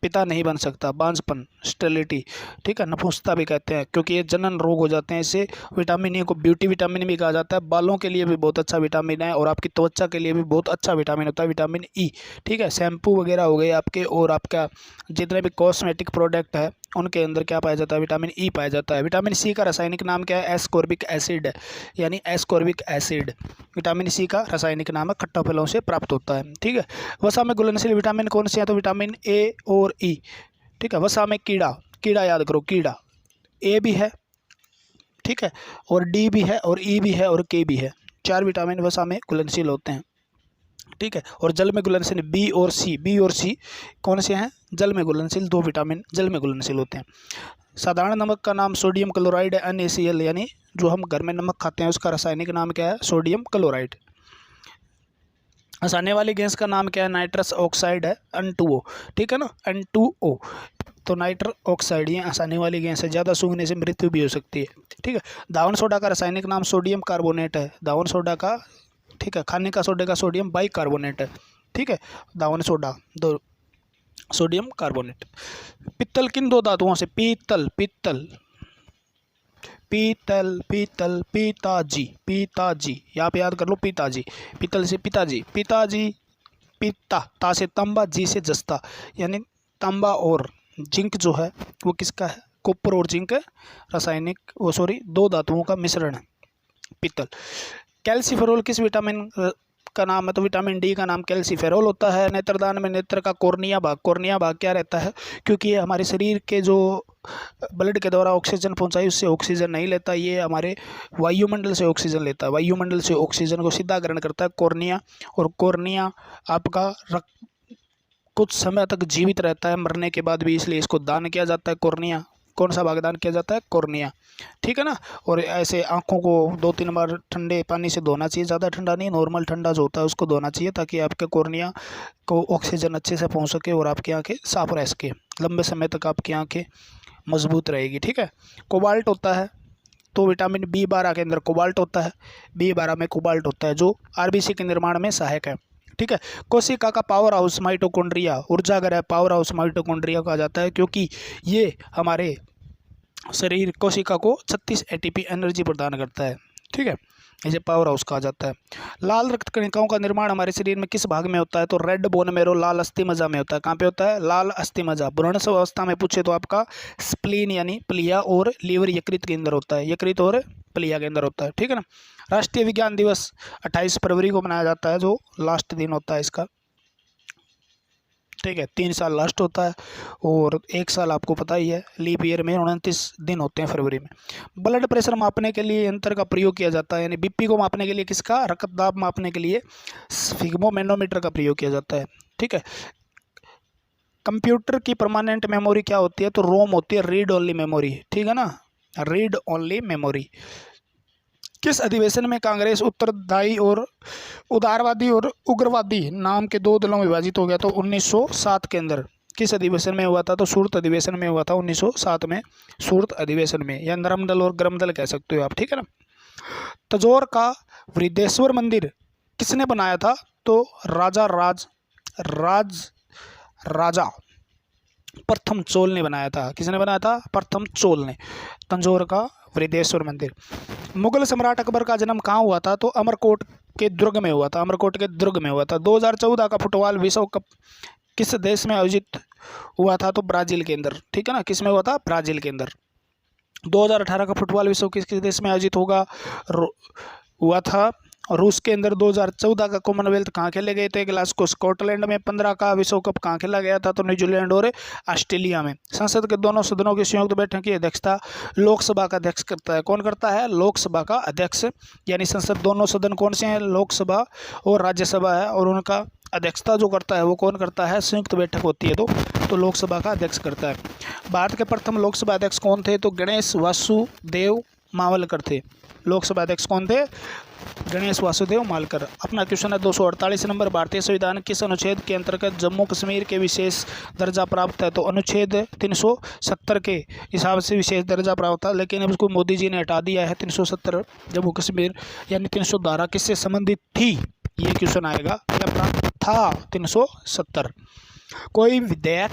पिता नहीं बन सकता, बांझपन, स्टेरिलिटी, ठीक है, नपुंसकता भी कहते हैं, क्योंकि ये जनन रोग हो जाते हैं। इसे विटामिन ए को ब्यूटी विटामिन भी कहा जाता है। बालों के लिए भी बहुत अच्छा विटामिन है और आपकी त्वचा के लिए भी बहुत अच्छा विटामिन होता है, विटामिन ई, ठीक है। शैम्पू वगैरह हो गए आपके, और आपका जितने भी कॉस्मेटिक प्रोडक्ट है उनके अंदर क्या पाया जाता है, विटामिन ई पाया जाता है। विटामिन सी का रासायनिक नाम क्या है, एस्कॉर्बिक एसिड है, यानी एस्कॉर्बिक एसिड विटामिन सी का रासायनिक नाम है, खट्टा फलों से प्राप्त होता है, ठीक है। वसा में घुलनशील विटामिन कौन से हैं, तो विटामिन ए और ई, ठीक है। वसा में कीड़ा, कीड़ा याद करो, कीड़ा ए भी है, ठीक है, और डी भी है, और ई भी है, और के भी है। 4 विटामिन वसा में घुलनशील होते हैं, ठीक है। और जल में घुलनशील बी और सी, बी और सी कौन से हैं, जल में घुलनशील, 2 विटामिन जल में घुलनशील होते हैं। साधारण नमक का नाम सोडियम क्लोराइड है, NaCl, यानी जो हम घर में नमक खाते हैं उसका रासायनिक नाम क्या है, सोडियम क्लोराइड। हंसाने वाली गैस का नाम क्या है, नाइट्रस ऑक्साइड है, N2O, ठीक है ना, N2O। तो नाइट्रस ऑक्साइड ये हंसाने वाली गैस है, ज़्यादा सूंघने से मृत्यु भी हो सकती है, ठीक है। दावन सोडा का रासायनिक नाम सोडियम कार्बोनेट है, दावन सोडा का, ठीक है, खाने का सोडे का सोडियम बाइकार्बोनेट है, ठीक है, दावन सोडा, दो सोडियम कार्बोनेट। पित्तल किन 2 धातुओं से, पीतल, पित्तल, पीतल, पीतल, पिताजी, पिताजी, यहाँ पे याद कर लो, पिताजी, पीतल से पिताजी, पिताजी, पिता, ता से तांबा, जी से जस्ता, यानी तांबा और जिंक जो है वो किसका है, कॉपर और जिंक रासायनिक, वो सॉरी 2 धातुओं का मिश्रण है, पित्तल। कैल्सीफेरोल किस विटामिन का नाम है, तो विटामिन डी का नाम कैल्सीफेरोल होता है। नेत्रदान में नेत्र का कोर्निया भाग, कोर्निया भाग क्या रहता है, क्योंकि ये हमारे शरीर के जो ब्लड के द्वारा ऑक्सीजन पहुंचाई उससे ऑक्सीजन नहीं लेता, ये हमारे वायुमंडल से ऑक्सीजन लेता है, वायुमंडल से ऑक्सीजन को सीधा ग्रहण करता है कोर्निया। और कोर्निया आपका कुछ समय तक जीवित रहता है मरने के बाद भी, इसलिए इसको दान किया जाता है, कोर्निया। कौन सा भाग दान किया जाता है, कोर्निया, ठीक है ना। और ऐसे आंखों को 2-3 बार ठंडे पानी से धोना चाहिए, ज़्यादा ठंडा नहीं, नॉर्मल ठंडा जो होता है उसको धोना चाहिए, ताकि आपके कोर्निया को ऑक्सीजन अच्छे से पहुंच सके और आपकी आंखें साफ रह सके, लंबे समय तक आपकी आंखें मजबूत रहेगी, ठीक है। कोबाल्ट होता है, तो विटामिन B12 के अंदर कोबाल्ट होता है, B12 में कोबाल्ट होता है जो आरबीसी के निर्माण में सहायक है, ठीक है। कोशिका का पावर हाउस माइटोकॉन्ड्रिया, ऊर्जागर है, पावर हाउस माइटोकॉन्ड्रिया कहा जाता है, क्योंकि ये हमारे शरीर कोशिका को 36 ATP एनर्जी प्रदान करता है, ठीक है, इसे पावर हाउस कहा जाता है। लाल रक्त कणिकाओं का निर्माण हमारे शरीर में किस भाग में होता है, तो रेड बोन मैरो, लाल अस्थि मज्जा में होता है। कहाँ पे होता है, लाल अस्थि मज्जा। भ्रूणस्थ अवस्था में पूछे तो आपका स्प्लीन यानी प्लिया और लीवर यकृत के अंदर होता है, यकृत और प्लिया के अंदर होता है, ठीक है ना। राष्ट्रीय विज्ञान दिवस 28 फरवरी को मनाया जाता है, जो लास्ट दिन होता है इसका, ठीक है। 3 साल लास्ट होता है और 1 साल आपको पता ही है, लीप ईयर में 29 दिन होते हैं फरवरी में। ब्लड प्रेशर मापने के लिए यंत्र का प्रयोग किया जाता है, यानी बीपी को मापने के लिए किसका, रक्तदाब मापने के लिए स्फिग्मोमेनोमीटर का प्रयोग किया जाता है, ठीक है। कंप्यूटर की परमानेंट मेमोरी क्या होती है, तो रोम होती है, रीड ओनली मेमोरी, ठीक है ना, रीड ओनली मेमोरी। किस अधिवेशन में कांग्रेस उत्तरदायी और उदारवादी और उग्रवादी नाम के 2 दलों में विभाजित हो गया, तो 1907 के अंदर किस अधिवेशन में हुआ था, तो सूरत अधिवेशन में हुआ था, 1907 में सूरत अधिवेशन में, या नरम दल और गर्म दल कह सकते हो आप, ठीक है ना। तंजौर का वृद्धेश्वर मंदिर किसने बनाया था, तो राजा प्रथम चोल ने बनाया था। किसने बनाया था, प्रथम चोल ने, तंजौर का वृद्धेश्वर मंदिर। मुगल सम्राट अकबर का जन्म कहाँ हुआ था, तो अमरकोट के दुर्ग में हुआ था, अमरकोट के दुर्ग में हुआ था। 2014 का फुटबॉल विश्व कप किस देश में आयोजित हुआ था, तो ब्राजील के अंदर, ठीक है ना, किस में हुआ था, ब्राजील के अंदर। 2018 का फुटबॉल विश्व किस देश में आयोजित हुआ था, रूस के अंदर। 2014 का कॉमनवेल्थ कहाँ खेले गए थे, ग्लासगो स्कॉटलैंड में। 15 का विश्व कप कहाँ खेला गया था, तो न्यूजीलैंड और ऑस्ट्रेलिया में। संसद के दोनों सदनों की संयुक्त बैठक की अध्यक्षता लोकसभा का अध्यक्ष करता है। कौन करता है, लोकसभा का अध्यक्ष, यानी संसद दोनों सदन कौन से हैं, लोकसभा और राज्यसभा है, और उनका अध्यक्षता जो करता है वो कौन करता है, संयुक्त बैठक होती है तो लोकसभा का अध्यक्ष करता है। भारत के प्रथम लोकसभा अध्यक्ष कौन थे, तो गणेश वासुदेव मावलकर थे। लोकसभा अध्यक्ष कौन थे, गणेश वासुदेव मावलकर। अपना क्वेश्चन है 248 नंबर, भारतीय संविधान किस अनुच्छेद के अंतर्गत जम्मू कश्मीर के विशेष दर्जा प्राप्त है, तो अनुच्छेद 370 के हिसाब से विशेष दर्जा प्राप्त था, लेकिन अब उसको मोदी जी ने हटा दिया है। 370 जम्मू कश्मीर यानी 300 धारा किससे संबंधित थी, ये क्वेश्चन आएगा, क्या प्राप्त था 370। कोई विधेयक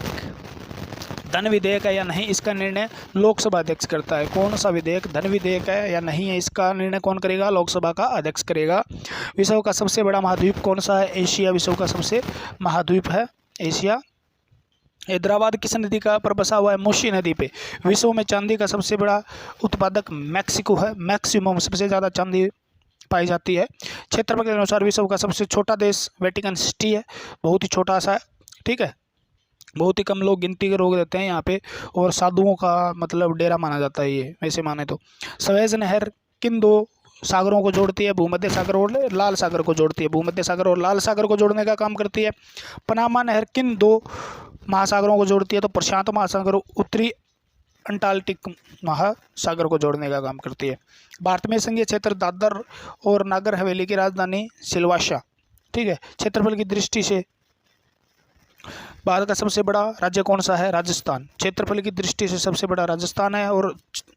धन विधेयक है या नहीं, इसका निर्णय लोकसभा अध्यक्ष करता है। कौन सा विधेयक धन विधेयक है या नहीं है, इसका निर्णय कौन करेगा, लोकसभा का अध्यक्ष करेगा। विश्व का सबसे बड़ा महाद्वीप कौन सा है, एशिया विश्व का सबसे महाद्वीप है एशिया। हैदराबाद किस नदी का पर बसा हुआ है, मूसी नदी पे। विश्व में चांदी का सबसे बड़ा उत्पादक मैक्सिको है, मैक्सिमम सबसे ज़्यादा चांदी पाई जाती है। क्षेत्रफल के अनुसार विश्व का सबसे छोटा देश वेटिकन सिटी है, बहुत ही छोटा सा है, ठीक है, बहुत ही कम लोग गिनती के लोग रहते हैं यहाँ पे, और साधुओं का मतलब डेरा माना जाता है ये, वैसे माने तो। सवेज नहर किन दो सागरों को जोड़ती है, भूमध्य सागर और लाल सागर को जोड़ती है, भूमध्य सागर और लाल सागर को जोड़ने का काम करती है। पनामा नहर किन दो महासागरों को जोड़ती है, तो प्रशांत महासागर उत्तरी अंटार्कटिक महासागर को जोड़ने का काम करती है। भारत में संघीय क्षेत्र दादर और नागर हवेली की राजधानी सिलवासा, ठीक है। क्षेत्रफल की दृष्टि से भारत का सबसे बड़ा राज्य कौन सा है, राजस्थान। क्षेत्रफल की दृष्टि से सबसे बड़ा राजस्थान है, और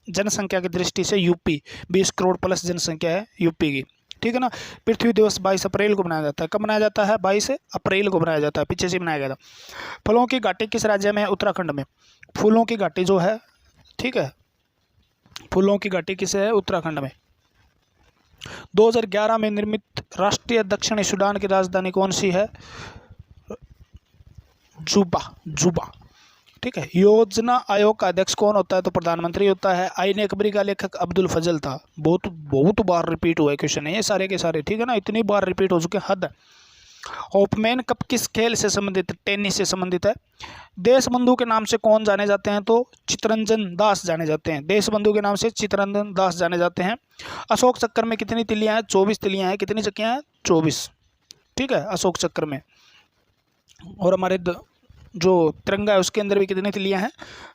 जनसंख्या की दृष्टि से यूपी, 20 करोड़ प्लस जनसंख्या है यूपी की, ठीक है ना। पृथ्वी दिवस 22 अप्रैल को मनाया जाता है। कब मनाया जाता है, 22 अप्रैल को मनाया जाता है, पीछे से मनाया गया था। फलों की घाटी किस राज्य में है, उत्तराखंड में। फूलों की घाटी जो है, ठीक है, फूलों की घाटी किस है, उत्तराखंड में। 2011 में निर्मित राष्ट्रीय दक्षिणी सूडान की राजधानी कौन सी है, जुबा, ठीक है। योजना आयोग का अध्यक्ष कौन होता है, तो प्रधानमंत्री होता है। आईने अकबरी का लेखक अब्दुल फजल था। बहुत बार रिपीट हुआ है क्वेश्चन है ये सारे के सारे, ठीक है ना, इतनी बार रिपीट हो चुके हैं, हद है। होपमैन कप किस खेल से संबंधित है, टेनिस से संबंधित है। देश बंधु के नाम से कौन जाने जाते हैं, तो चित्तरंजन दास जाने जाते हैं। देश बंधु के नाम से चित्तरंजन दास जाने जाते हैं। अशोक चक्र में कितनी तिलियां हैं, 24 तिलियां हैं। कितनी चक्कियां हैं, 24, ठीक है, अशोक चक्र में। और हमारे जो तिरंगा है उसके अंदर भी कितनी तिलियां हैं,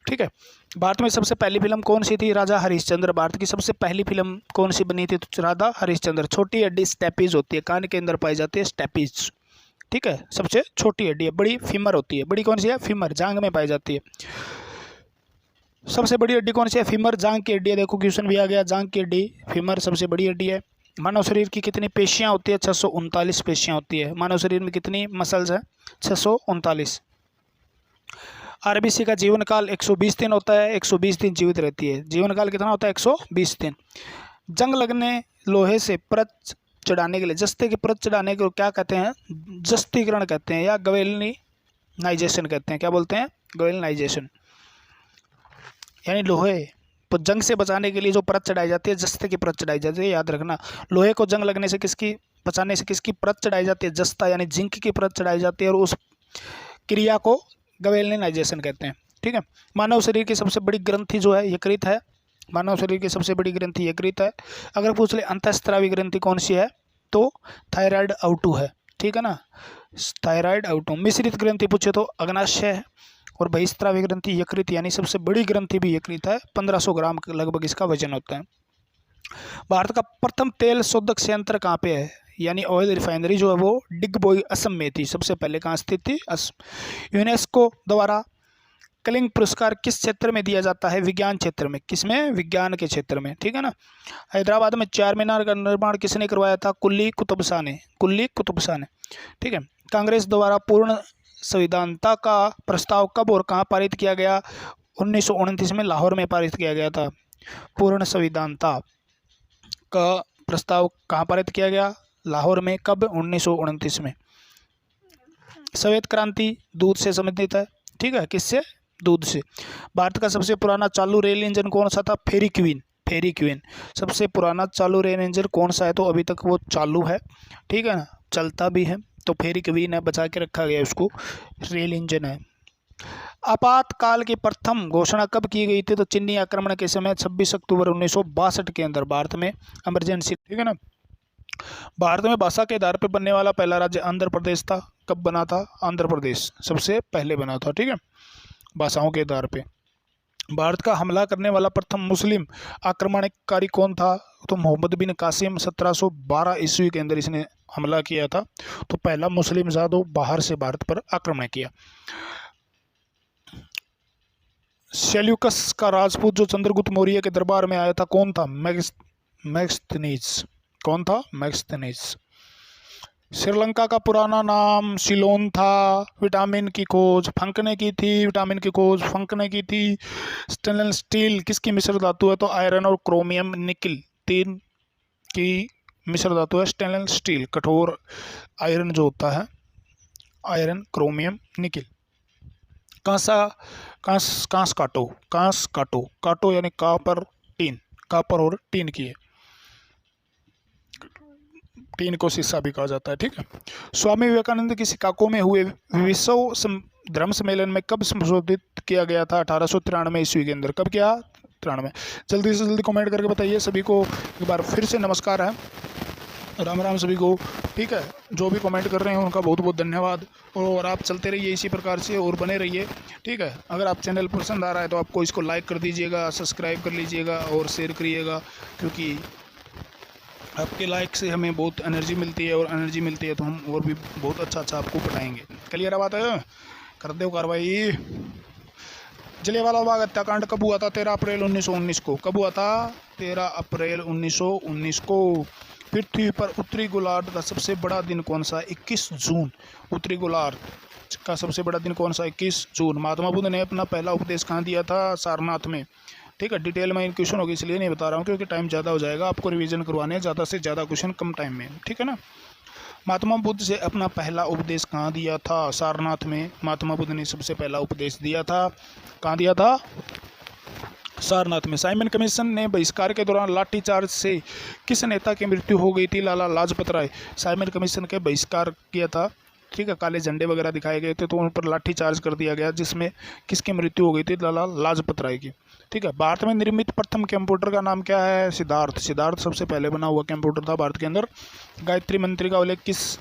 ठीक है। भारत में सबसे पहली फिल्म कौन सी थी, राजा हरिश्चंद्र। भारत की सबसे पहली फिल्म कौन सी बनी थी, तो राजा हरिश्चंद्र। छोटी हड्डी स्टेपीज होती है, कान के अंदर पाई जाती है स्टेपीज, ठीक है, सबसे छोटी हड्डी है। बड़ी फीमर होती है, बड़ी कौन सी है, फीमर, जांग में पाई जाती है। सबसे बड़ी हड्डी कौन सी है, फीमर, जांग की हड्डी है। देखो क्वेश्चन भी आ गया, जांग की हड्डी, फीमर सबसे बड़ी हड्डी है। मानव शरीर की कितनी पेशियां होती है, 639 पेशियां होती है। मानव शरीर में कितनी मसल्स हैं, 639। आरबीसी का जीवन काल 120 दिन होता है, 120 दिन जीवित रहती है। जीवन काल कितना होता है, 120 दिन। जंग लगने लोहे से परत चढ़ाने के लिए, जस्ते की परत चढ़ाने को क्या कहते हैं, जस्तीकरण कहते हैं, या गवेलनाइजेशन कहते हैं। क्या बोलते हैं, गवेलनाइजेशन। यानी लोहे तो जंग से बचाने के लिए जो परत चढ़ाई जाती है, जस्ते की परत चढ़ाई जाती है, याद रखना। लोहे को जंग लगने से बचाने से किसकी परत चढ़ाई जाती है, जस्ता यानी जिंक की परत चढ़ाई जाती है, और उस क्रिया को गवेलनाइजेशन कहते हैं, ठीक है। मानव शरीर की सबसे बड़ी ग्रंथि जो है यकृत है। मानव शरीर की सबसे बड़ी ग्रंथि यकृत है। अगर पूछ ले अंतःस्रावी ग्रंथि कौन सी है, तो थायराइड आउटू है, ठीक है ना, थायराइड आउटू। मिश्रित ग्रंथि पूछे तो अग्नाशय है। और बहिस्रावी ग्रंथि यकृत, यानी सबसे बड़ी ग्रंथि भी यकृत है। 1500 ग्राम लगभग इसका वजन होता है। भारत का प्रथम तेल शोधक संयंत्र कहाँ पे है, यानी ऑयल रिफाइनरी जो है वो डिगबोई असम में थी। सबसे पहले कहाँ स्थित थी, असम। यूनेस्को द्वारा कलिंग पुरस्कार किस क्षेत्र में दिया जाता है, विज्ञान क्षेत्र में। किसमें, विज्ञान के क्षेत्र में, ठीक है ना। हैदराबाद में चार मीनार का निर्माण किसने करवाया था, कुली कुतुब शाह ने, कुली कुतुब शाह ने, ठीक है। कांग्रेस द्वारा पूर्ण संविधानता का प्रस्ताव कब और कहाँ पारित किया गया, 1929 में लाहौर में पारित किया गया था। पूर्ण संविधानता का प्रस्ताव कहाँ पारित किया गया, लाहौर में, कब, 1929 में। श्वेत क्रांति दूध से संबंधित है, ठीक है, किससे, दूध से। भारत का सबसे पुराना चालू रेल इंजन कौन सा था, फेरी क्वीन, फेरी क्वीन। सबसे पुराना चालू रेल इंजन कौन सा है, तो अभी तक वो चालू है, ठीक है ना, चलता भी है, तो फेरी क्वीन है, बचा के रखा गया उसको, रेल इंजन है। आपातकाल की प्रथम घोषणा कब की गई थी, तो चीनी आक्रमण के समय 26 अक्टूबर 1962 के अंदर भारत में इमरजेंसी, ठीक है ना। भारत में भाषा के आधार पर बनने वाला पहला राज्य आंध्र प्रदेश था। कब बना था, आंध्र प्रदेश सबसे पहले बना था, ठीक है, भाषाओं के आधार पे। भारत का हमला करने वाला प्रथम मुस्लिम आक्रमणकारी कौन था, तो मोहम्मद बिन कासिम 1712 ईस्वी के अंदर इसने हमला किया था। तो पहला मुस्लिम जादू बाहर से भारत पर आक्रमण किया। सेल्यूकस का राजपूत जो चंद्रगुप्त मौर्य के दरबार में आया था कौन था, मैगस्थनीज। कौन था, मैगस्थनीज। श्रीलंका का पुराना नाम सिलोन था। विटामिन की खोज फंक ने की थी। विटामिन की खोज फंक ने की थी। स्टेनलेस स्टील किसकी मिश्र धातु है? तो आयरन और क्रोमियम निकिल तीन की मिश्र धातु है स्टेनलेस स्टील। कठोर आयरन जो होता है, आयरन, क्रोमियम, निकिल। कांसा, कांस काटो, कांस काटो, काटो यानी कापर टीन, कापर और टीन की है, टीन को शीशा भी कहा जाता है। ठीक है। स्वामी विवेकानंद की शिकागो में हुए विश्व धर्म सम्मेलन में कब संशोधित किया गया था? 1893 ईस्वी के अंदर। कब किया? 93। जल्दी से जल्दी कमेंट करके बताइए। सभी को एक बार फिर से नमस्कार है, राम राम सभी को। ठीक है, जो भी कमेंट कर रहे हैं उनका बहुत बहुत धन्यवाद। और आप चलते रहिए इसी प्रकार से और बने रहिए। ठीक है, अगर आप चैनल पसंद आ रहा है तो आपको इसको लाइक कर दीजिएगा, सब्सक्राइब कर लीजिएगा और शेयर करिएगा, क्योंकि आपके लाइक से हमें बहुत एनर्जी मिलती है और एनर्जी मिलती है तो हम और भी बहुत अच्छा अच्छा आपको बताएंगे। क्लियर बात है? कर दो कार्रवाई। जलियांवाला बाग हत्याकांड कब हुआ था? 13 अप्रैल 1919 को। कब हुआ था? 13 अप्रैल 1919 को। पृथ्वी पर उत्तरी गोलार्ध का सबसे बड़ा दिन कौन सा? 21 जून। उत्तरी गोलार्ध का सबसे बड़ा दिन कौन सा? 21 जून। महात्मा बुद्ध ने अपना पहला उपदेश कहाँ दिया था? सारनाथ में। ठीक है, डिटेल में क्वेश्चन होगी इसलिए नहीं बता रहा हूँ क्योंकि टाइम ज़्यादा हो जाएगा, आपको रिवीजन करवाने ज़्यादा से ज़्यादा क्वेश्चन कम टाइम में। ठीक है ना। महात्मा बुद्ध से अपना पहला उपदेश कहाँ दिया था? सारनाथ में महात्मा बुद्ध ने सबसे पहला उपदेश दिया था। कहाँ दिया था? सारनाथ में। साइमन कमीशन ने बहिष्कार के दौरान लाठीचार्ज से किस नेता की मृत्यु हो गई थी? लाला लाजपत राय। साइमन कमीशन के बहिष्कार किया था। ठीक है, काले झंडे वगैरह दिखाए गए थे तो उन पर लाठीचार्ज कर दिया गया, जिसमें किसकी मृत्यु हो गई थी? लाला लाजपत राय की। ठीक है। भारत में निर्मित प्रथम कंप्यूटर का नाम क्या है? सिद्धार्थ। सिद्धार्थ सबसे पहले बना हुआ कंप्यूटर था भारत के अंदर। गायत्री मंत्र का उल्लेख किस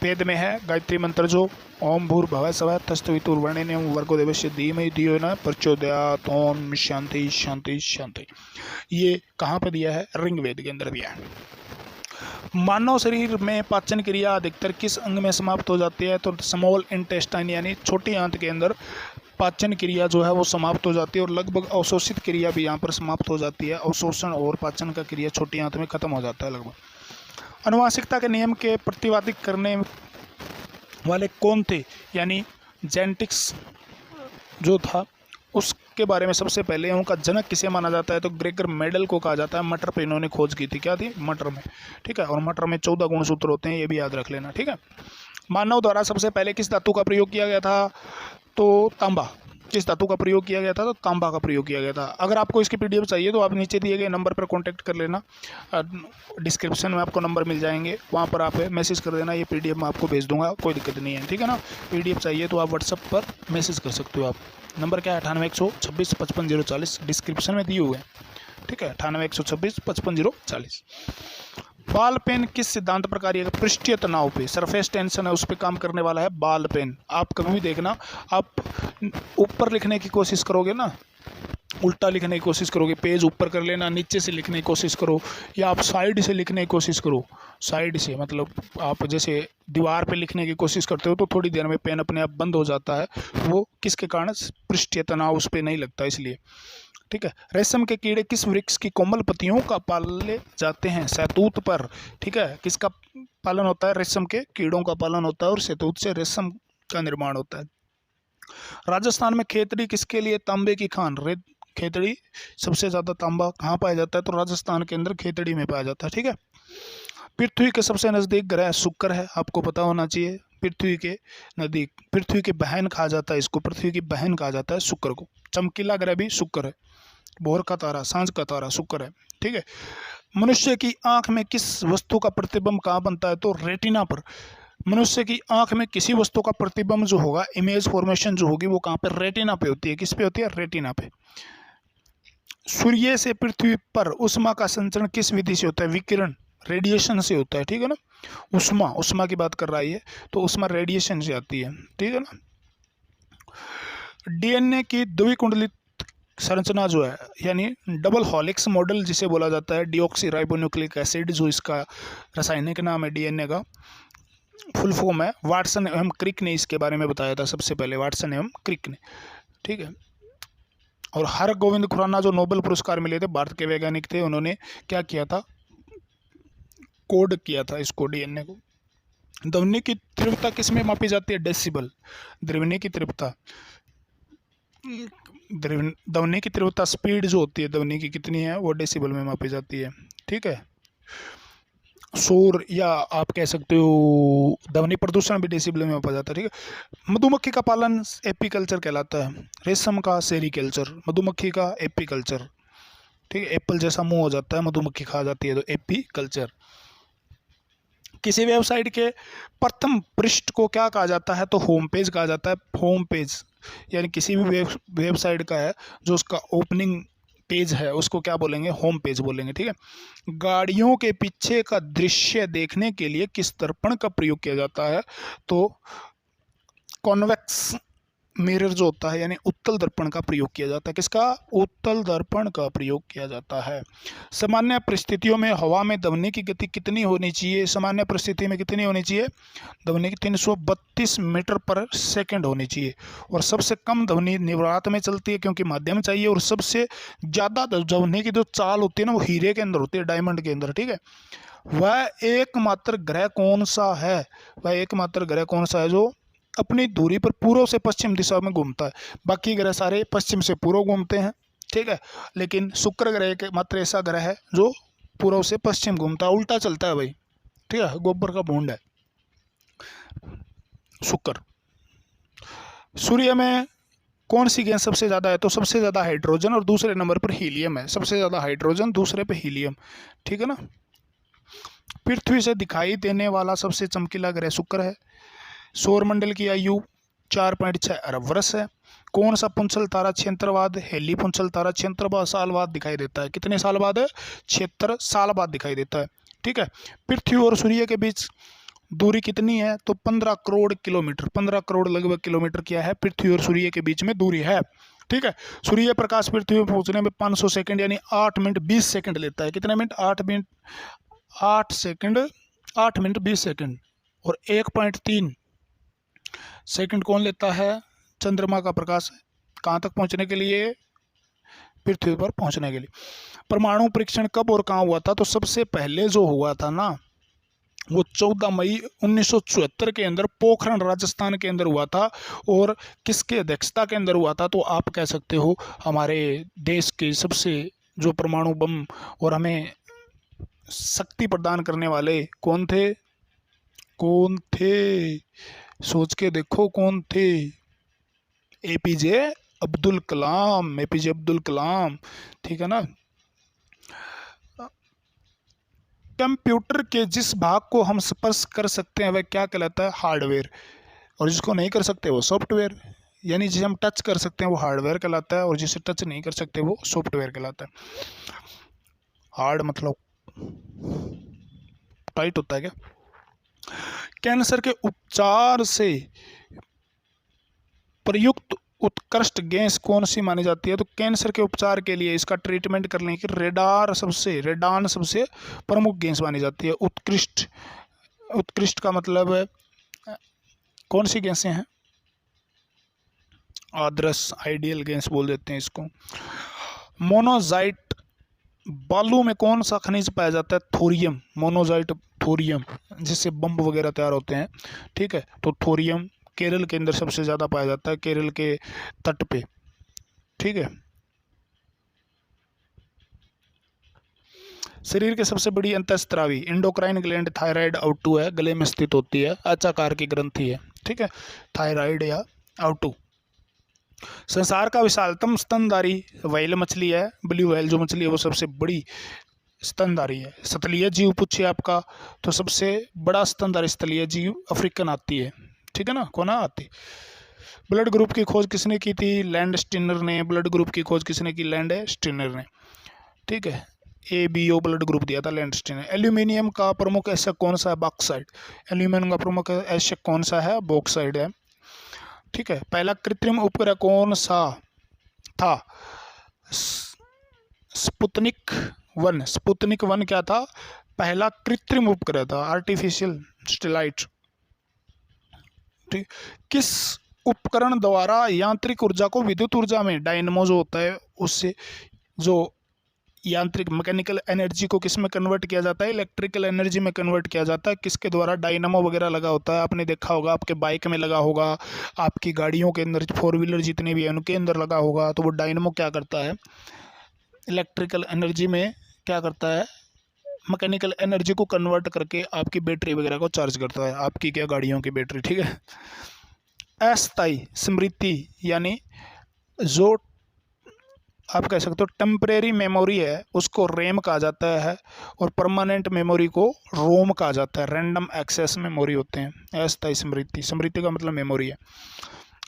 वेद में है? गायत्री मंत्र जो ओम भूर्भुवः स्वः तत्सवितुर्वरेण्यं भर्गो देवस्य धीमहि धियो न प्रचोदयात्। ओम शांति शांति शांति। ये कहाँ पे दिया है? ऋग्वेद के अंदर दिया है। मानव शरीर में पाचन क्रिया अधिकतर किस अंग में समाप्त हो जाती है? तो स्मॉल इंटेस्टाइन यानी छोटी आंत के अंदर पाचन क्रिया जो है वो समाप्त हो जाती है और लगभग अवशोषित क्रिया भी यहाँ पर समाप्त हो जाती है। अवशोषण और पाचन का क्रिया छोटी आंत में खत्म हो जाता है लगभग। अनुवांशिकता के नियम के प्रतिपादित करने वाले कौन थे? यानी जेनेटिक्स जो था उसके बारे में सबसे पहले उनका जनक किसे माना जाता है? तो ग्रेगर मेडल को कहा जाता है। मटर पे इन्होंने खोज की थी। क्या थी? मटर में। ठीक है, और मटर में 14 गुणसूत्र होते हैं, ये भी याद रख लेना। ठीक है। मानव द्वारा सबसे पहले किस धातु का प्रयोग किया गया था? तो तांबा। किस धातु का प्रयोग किया गया था? तो तांबा का प्रयोग किया गया था। अगर आपको इसकी पीडीएफ चाहिए तो आप नीचे दिए गए नंबर पर कांटेक्ट कर लेना, डिस्क्रिप्शन में आपको नंबर मिल जाएंगे, वहाँ पर आप मैसेज कर देना, ये पीडीएफ मैं आपको भेज दूंगा, कोई दिक्कत नहीं है। ठीक है ना। पीडीएफ चाहिए तो आप व्हाट्सएप पर मैसेज कर सकते हो। आप नंबर क्या है? 98-126-55-040 डिस्क्रिप्शन में दिए हुए हैं। ठीक है, 98-126-55-040। बॉल पेन किस सिद्धांत पर कार्य? पृष्ठीय तनाव पे, सरफेस टेंशन है उस पर काम करने वाला है बॉल पेन। आप कभी भी देखना, आप ऊपर लिखने की कोशिश करोगे ना, उल्टा लिखने की कोशिश करोगे, पेज ऊपर कर लेना, नीचे से लिखने की कोशिश करो, या आप साइड से लिखने की कोशिश करो। साइड से मतलब आप जैसे दीवार पे लिखने की कोशिश करते हो तो थोड़ी देर में पेन अपने आप बंद हो जाता है। वो किसके कारण? पृष्ठीय तनाव उस पर नहीं लगता इसलिए। ठीक है। रेशम के कीड़े किस वृक्ष की कोमल पत्तियों का पाले जाते हैं? शहतूत पर। ठीक है, किसका पालन होता है? रेशम के कीड़ों का पालन होता है और शहतूत से रेशम का निर्माण होता है। राजस्थान में खेतड़ी किसके लिए तांबे की खान? खेतड़ी सबसे ज्यादा तांबा कहाँ पाया जाता है? तो राजस्थान के अंदर खेतड़ी में पाया जाता है। ठीक है। पृथ्वी के सबसे नजदीक ग्रह शुक्र है, आपको पता होना चाहिए। पृथ्वी के नजदीक, पृथ्वी की बहन कहा जाता है इसको, पृथ्वी की बहन कहा जाता है शुक्र को। चमकीला ग्रह भी शुक्र है। भोर का तारा, सांझ का तारा शुक्र है। ठीक है। मनुष्य की आंख में किस वस्तु का प्रतिबिंब कहाँ बनता है? तो रेटिना पर। मनुष्य की आंख में किसी वस्तु का प्रतिबिंब जो होगा, इमेज फॉर्मेशन जो होगी, वो कहाँ पे? रेटिना पे होती है। किस पे होती है? रेटिना पे। सूर्य से पृथ्वी पर उष्मा का संचरण किस विधि से होता है? विकिरण, रेडिएशन से होता है। ठीक है ना। उष्मा, उष्मा की बात कर रहा है ये, तो उष्मा रेडिएशन से आती है। ठीक है ना। डीएनए की द्विकुंडलित संरचना जो है, यानी डबल हेलिक्स मॉडल जिसे बोला जाता है, डीऑक्सी राइबोन्यूक्लिक एसिड जो इसका रासायनिक नाम है डीएनए का, फुल फॉर्म है। वाटसन एवं क्रिक ने इसके बारे में बताया था सबसे पहले, वाटसन एवं क्रिक ने। ठीक है। और हर गोविंद खुराना जो नोबेल पुरस्कार मिले थे, भारत के वैज्ञानिक थे, उन्होंने क्या किया था? कोड किया था इसको, डीएनए को। ध्वनि की तीव्रता किस में मापी जाती है? डेसिबल। ध्वनि की तीव्रता, ध्वनि की तीव्रता स्पीड जो होती है ध्वनि की कितनी है, वो डेसिबल में मापी जाती है। ठीक है, शोर या आप कह सकते हो ध्वनि प्रदूषण भी डेसिबल में मापा जाता है। ठीक है, मधुमक्खी का पालन एपीकल्चर कहलाता है, रेशम का सेरीकल्चर, मधुमक्खी का एपीकल्चर। ठीक है, एप्पल जैसा मुंह हो जाता है, मधुमक्खी खा जाती है, तो एपीकल्चर। किसी वेबसाइट के प्रथम पृष्ठ को क्या कहा जाता है? तो होम पेज कहा जाता है। होम पेज यानी किसी भी वेबसाइट का है जो उसका ओपनिंग पेज है उसको क्या बोलेंगे? होम पेज बोलेंगे। ठीक है, गाड़ियों के पीछे का दृश्य देखने के लिए किस दर्पण का प्रयोग किया जाता है? तो कॉन्वेक्स मिरर जो होता है यानी उत्तल दर्पण का प्रयोग किया जाता है। किसका? उत्तल दर्पण का प्रयोग किया जाता है। सामान्य परिस्थितियों में हवा में ध्वनि की गति कितनी होनी चाहिए? सामान्य परिस्थिति में कितनी होनी चाहिए? ध्वनि की 332 मीटर पर सेकंड होनी चाहिए। और सबसे कम ध्वनि निवृत्त में चलती है क्योंकि माध्यम चाहिए। और सबसे ज़्यादा ध्वनि की जो चाल होती है ना, वो हीरे के अंदर होती है, डायमंड के अंदर। ठीक है, वह एकमात्र ग्रह कौन सा है? वह एकमात्र ग्रह कौन सा है जो अपनी दूरी पर पूर्व से पश्चिम दिशा में घूमता है? बाकी ग्रह सारे पश्चिम से पूर्व घूमते हैं। ठीक है, लेकिन शुक्र ग्रह के मात्र ऐसा ग्रह है जो पूर्व से पश्चिम घूमता है, उल्टा चलता है भाई। ठीक है, गोबर का बूंद है शुक्र। सूर्य में कौन सी गैस सबसे ज़्यादा है? तो सबसे ज़्यादा हाइड्रोजन और दूसरे नंबर पर हीलियम है। सबसे ज़्यादा हाइड्रोजन, दूसरे पे हीलियम। ठीक है ना। पृथ्वी से दिखाई देने वाला सबसे चमकीला ग्रह शुक्र है। सौरमंडल की आयु 4.6 अरब वर्ष है। कौन सा पुंसल तारा 76 बाद, हेली पुंसल तारा 76 साल बाद दिखाई देता है? कितने साल बाद है? 76 साल बाद दिखाई देता है। ठीक है, पृथ्वी और सूर्य के बीच दूरी कितनी है? तो 15 करोड़ किलोमीटर, 15 करोड़ लगभग किलोमीटर क्या है पृथ्वी और सूर्य के बीच में दूरी है। ठीक है, सूर्य प्रकाश पृथ्वी में पहुंचने में 500 सेकंड यानी 8 मिनट 20 सेकंड लेता है। कितने मिनट? 8 second, 8 minute 20 second. और 1.3 सेकंड कौन लेता है? चंद्रमा का प्रकाश। कहाँ तक पहुंचने के लिए? पृथ्वी पर पहुंचने के लिए। परमाणु परीक्षण कब और कहाँ हुआ था? तो सबसे पहले जो हुआ था ना, वो 14 मई 1974 के अंदर पोखरण राजस्थान के अंदर हुआ था। और किसके अध्यक्षता के अंदर हुआ था? तो आप कह सकते हो हमारे देश के सबसे जो परमाणु बम और हमें शक्ति प्रदान करने वाले कौन थे? कौन थे? सोच के देखो कौन थे? APJ Abdul Kalam, APJ Abdul Kalam. ठीक है ना। कंप्यूटर के जिस भाग को हम स्पर्श कर सकते हैं वह क्या कहलाता है? हार्डवेयर। और जिसको नहीं कर सकते वो सॉफ्टवेयर। यानी जिसे हम टच कर सकते हैं वो हार्डवेयर कहलाता है और जिसे टच नहीं कर सकते वो सॉफ्टवेयर कहलाता है। हार्ड मतलब टाइट होता है क्या? कैंसर के उपचार से प्रयुक्त उत्कृष्ट गैस कौन सी मानी जाती है? तो कैंसर के उपचार के लिए इसका ट्रीटमेंट करने की रेडान सबसे प्रमुख गैस मानी जाती है। उत्कृष्ट, उत्कृष्ट का मतलब है कौन सी गैसें हैं? आदर्श, आइडियल गैस बोल देते हैं इसको। मोनोजाइट बालू में कौन सा खनिज पाया जाता है? थोरियम। मोनोजाइट थोरियम, जिससे बम वगैरह तैयार होते हैं। ठीक है, तो थोरियम केरल के अंदर सबसे ज़्यादा पाया जाता है, केरल के तट पे। ठीक है, शरीर के सबसे बड़ी अंतःस्रावी इंडोक्राइन ग्लैंड थायराइड आउटू है, गले में स्थित होती है, आचाकार की ग्रंथि है। ठीक है, थायराइड या आउटू। संसार का विशालतम स्तनधारी व्हेल मछली है, ब्लू व्हेल जो मछली है वो सबसे बड़ी स्तनधारी है। स्थलीय जीव पूछिए आपका, तो सबसे बड़ा स्तनधारी स्थलीय जीव अफ्रीकन आती है। ठीक है ना, कौन आती? ब्लड ग्रुप की खोज किसने की थी? लैंड स्टिनर ने। ब्लड ग्रुप की खोज किसने की? लैंड स्टिनर ने। ठीक है, ABO ब्लड ग्रुप दिया था लैंड स्टिनर। एल्यूमिनियम का प्रमुख एशक कौन सा है? बॉक्साइट। एल्यूमिनियम का प्रमुख एशक कौन सा है? बॉक्साइट है। ठीक है, पहला कृत्रिम उपग्रह कौन सा था? स्पुतनिक 1। स्पुतनिक 1 क्या था? पहला कृत्रिम उपग्रह था, आर्टिफिशियल सैटेलाइट। ठीक, किस उपकरण द्वारा यांत्रिक ऊर्जा को विद्युत ऊर्जा में, डायनमो जो होता है उससे जो यांत्रिक मैकेनिकल एनर्जी को किस में कन्वर्ट किया जाता है, इलेक्ट्रिकल एनर्जी में कन्वर्ट किया जाता है। किसके द्वारा, डायनामो वगैरह लगा होता है, आपने देखा होगा, आपके बाइक में लगा होगा, आपकी गाड़ियों के अंदर, 4 व्हीलर जितने भी हैं उनके अंदर लगा होगा। तो वो डायनामो क्या करता है, इलेक्ट्रिकल एनर्जी में क्या करता है, मैकेनिकल एनर्जी को कन्वर्ट करके आपकी बैटरी वगैरह को चार्ज करता है, आपकी क्या गाड़ियों की बैटरी, ठीक है। अस्थायी स्मृति यानी जो आप कह सकते हो टेम्परेरी मेमोरी है उसको रैम कहा जाता है, और परमानेंट मेमोरी को रोम कहा जाता है। रैंडम एक्सेस मेमोरी होते हैं अस्थायी स्मृति। स्मृति का मतलब मेमोरी है।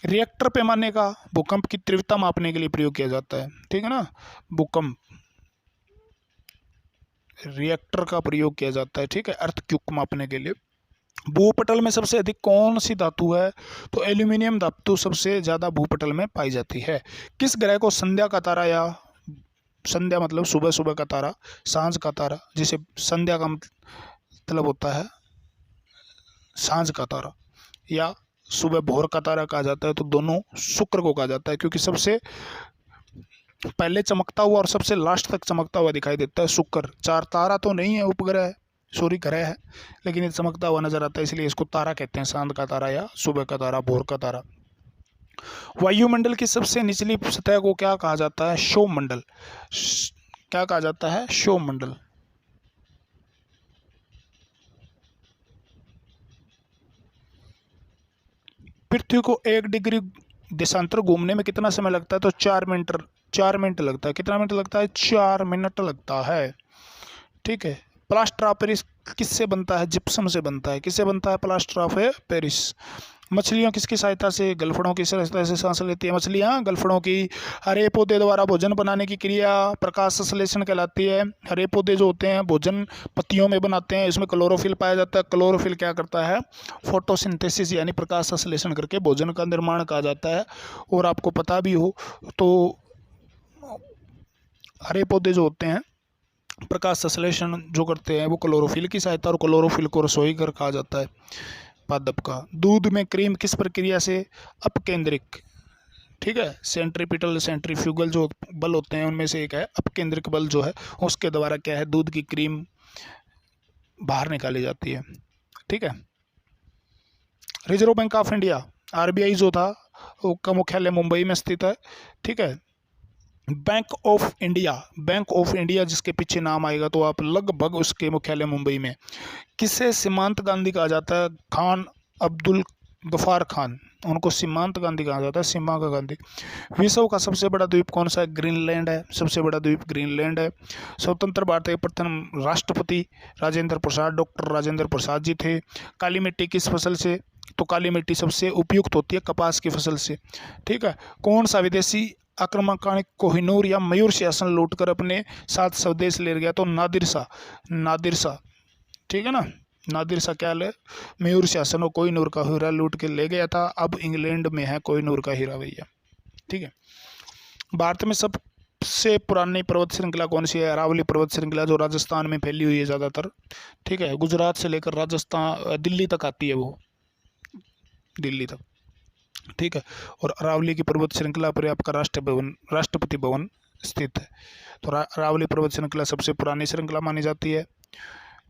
रिएक्टर पैमाने का भूकंप की तीव्रता मापने के लिए प्रयोग किया जाता है, ठीक है ना। भूकंप रिएक्टर का प्रयोग किया जाता है, ठीक है, अर्थक्वेक मापने के लिए। भूपटल में सबसे अधिक कौन सी धातु है, तो एल्यूमिनियम धातु सबसे ज़्यादा भूपटल में पाई जाती है। किस ग्रह को संध्या का तारा, या संध्या मतलब सुबह सुबह का तारा, सांझ का तारा, जिसे संध्या का मतलब होता है सांझ का तारा या सुबह भोर का तारा कहा जाता है, तो दोनों शुक्र को कहा जाता है, क्योंकि सबसे पहले चमकता हुआ और सबसे लास्ट तक चमकता हुआ दिखाई देता है शुक्र। 4 तारा तो नहीं है, उपग्रह है, सॉरी ग्रह है, लेकिन ये चमकता हुआ नजर आता है, इसलिए इसको तारा कहते हैं, सांझ का तारा या सुबह का तारा, भोर का तारा। वायुमंडल की सबसे निचली सतह को क्या कहा जाता है, क्षोभमंडल। क्या कहा जाता है, क्षोभमंडल। पृथ्वी को 1 डिग्री देशांतर घूमने में कितना समय लगता है, तो 4 मिनट लगता है। कितना मिनट लगता है, 4 मिनट लगता है, ठीक है। प्लास्टर ऑफ पेरिस किससे बनता है, जिप्सम से बनता है। किससे बनता है, प्लास्टर ऑफ पेरिस। मछलियों किसकी सहायता से, गलफड़ों की सहायता से सांस लेती है मछलियाँ, गलफड़ों की। हरे पौधे द्वारा भोजन बनाने की क्रिया प्रकाश संश्लेषण कहलाती है। हरे पौधे जो होते हैं भोजन पत्तियों में बनाते हैं, इसमें क्लोरोफिल पाया जाता है। क्लोरोफिल क्या करता है, फोटोसिंथेसिस यानी प्रकाश संश्लेषण करके भोजन का निर्माण कहा जाता है। और आपको पता भी हो तो हरे पौधे जो होते हैं प्रकाश संश्लेषण जो करते हैं वो क्लोरोफिल की सहायता, और क्लोरोफिल को रसोई घर कहा जाता है, पादप का। दूध में क्रीम किस प्रक्रिया से अपकेंद्रिक, ठीक है, सेंट्रीपिटल सेंट्रीफ्यूगल जो बल होते हैं उनमें से एक है अपकेंद्रिक बल, जो है उसके द्वारा क्या है, दूध की क्रीम बाहर निकाली जाती है, ठीक है। Reserve bank of India RBI जो था उसका मुख्यालय मुंबई में स्थित है, ठीक है। बैंक ऑफ इंडिया जिसके पीछे नाम आएगा तो आप लगभग उसके मुख्यालय मुंबई में। किसे सीमांत गांधी कहा जाता है, खान अब्दुल गफार खान, उनको सीमांत गांधी कहा जाता है, सीमा का गांधी। विश्व का सबसे बड़ा द्वीप कौन सा है, ग्रीनलैंड है, सबसे बड़ा द्वीप ग्रीनलैंड है। स्वतंत्र भारत के प्रथम राष्ट्रपति डॉक्टर राजेंद्र प्रसाद जी थे। काली मिट्टी किस फसल से, तो काली मिट्टी सबसे उपयुक्त होती है कपास की फसल से, ठीक है। कौन सा विदेशी आक्रमण कोहिनूर या मयूर शासन लूटकर अपने साथ स्वदेश ले गया, तो नादिर शाह, ठीक है ना। नादिर शाह क्या ले, मयूर शासन और कोहिनूर का हीरा लूट के ले गया था, अब इंग्लैंड में है कोहिनूर का हीरा भैया, ठीक है। भारत में सबसे पुरानी पर्वत श्रृंखला कौन सी है, अरावली पर्वत श्रृंखला, जो राजस्थान में फैली हुई है ज़्यादातर, ठीक है। गुजरात से लेकर राजस्थान दिल्ली तक आती है, वो दिल्ली तक, ठीक है। और अरावली की पर्वत श्रृंखला पर आपका राष्ट्रपति भवन स्थित है। तो अरावली पर्वत श्रृंखला सबसे पुरानी श्रृंखला मानी जाती है,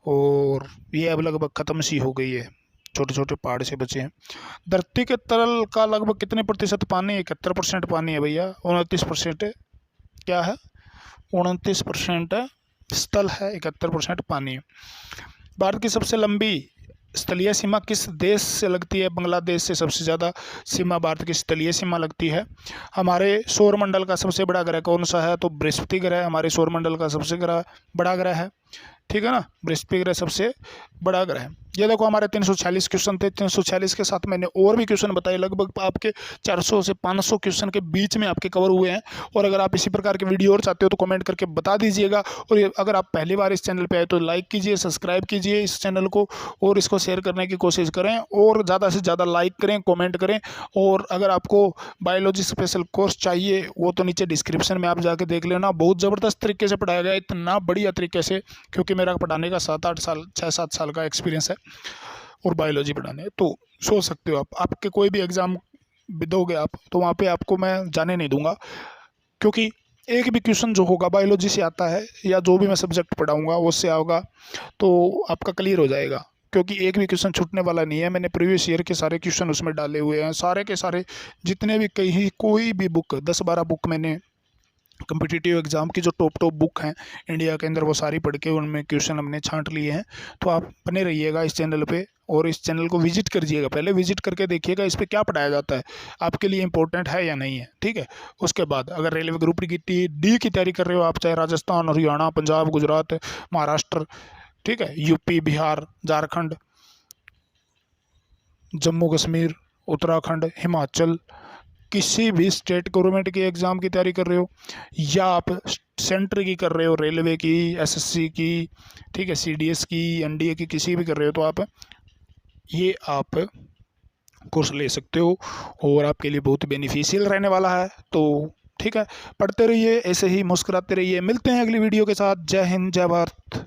और ये अब लगभग खत्म सी हो गई है, छोटे छोटे पहाड़ से बचे हैं। धरती के तरल का लगभग कितने प्रतिशत पानी, 71% पानी है भैया। 29% क्या है, 29% स्थल है, 71% पानी है। भारत की सबसे लंबी स्थलीय सीमा किस देश से लगती है, बांग्लादेश से सबसे ज़्यादा सीमा भारत की स्थलीय सीमा लगती है। हमारे सौरमंडल का सबसे बड़ा ग्रह कौन सा है, तो बृहस्पति ग्रह हमारे सौरमंडल का सबसे बड़ा ग्रह है, ठीक है ना। बृहस्पति ग्रह सबसे बड़ा ग्रह है। ये देखो हमारे 346 क्वेश्चन थे, 346 के साथ मैंने और भी क्वेश्चन बताए, लगभग आपके 400 से 500 क्वेश्चन के बीच में आपके कवर हुए हैं। और अगर आप इसी प्रकार के वीडियो और चाहते हो तो कमेंट करके बता दीजिएगा। और अगर आप पहली बार इस चैनल पे आए तो लाइक कीजिए, सब्सक्राइब कीजिए इस चैनल को, और इसको शेयर करने की कोशिश करें, और ज़्यादा से ज़्यादा लाइक करें, कॉमेंट करें। और अगर आपको बायोलॉजी स्पेशल कोर्स चाहिए वो तो नीचे डिस्क्रिप्शन में आप जाके देख लेना, बहुत ज़बरदस्त तरीके से पढ़ाया गया, इतना बढ़िया तरीके से, क्योंकि मेरा पढ़ाने का 6-7 साल का एक्सपीरियंस है और बायोलॉजी पढ़ाने। तो सोच सकते हो आपके कोई भी एग्ज़ाम दोगे आप तो वहाँ पे आपको मैं जाने नहीं दूंगा, क्योंकि एक भी क्वेश्चन जो होगा बायोलॉजी से आता है या जो भी मैं सब्जेक्ट पढ़ाऊँगा उससे होगा तो आपका क्लियर हो जाएगा, क्योंकि एक भी क्वेश्चन छूटने वाला नहीं है। मैंने प्रीवियस ईयर के सारे क्वेश्चन उसमें डाले हुए हैं, सारे के सारे जितने भी कहीं कोई भी बुक 10-12 बुक मैंने कम्पिटिटिव एग्ज़ाम की जो टॉप बुक हैं इंडिया के अंदर वो सारी पढ़ के उनमें क्वेश्चन हमने छांट लिए हैं। तो आप बने रहिएगा इस चैनल पे और इस चैनल को विजिट करिएगा, पहले विजिट करके देखिएगा इस पे क्या पढ़ाया जाता है, आपके लिए इंपॉर्टेंट है या नहीं है, ठीक है। उसके बाद अगर रेलवे ग्रुप डी की तैयारी कर रहे हो आप, चाहे राजस्थान, हरियाणा, पंजाब, गुजरात, महाराष्ट्र, ठीक है, यूपी, बिहार, झारखंड, जम्मू कश्मीर, उत्तराखंड, हिमाचल, किसी भी स्टेट गवर्नमेंट के एग्ज़ाम की तैयारी कर रहे हो या आप सेंटर की कर रहे हो, रेलवे की, एसएससी की, ठीक है, सीडीएस की, एनडीए की, किसी भी कर रहे हो, तो आप कोर्स ले सकते हो और आपके लिए बहुत बेनिफिशियल रहने वाला है। तो ठीक है, पढ़ते रहिए, ऐसे ही मुस्कुराते रहिए। मिलते हैं अगली वीडियो के साथ। जय हिंद, जय भारत।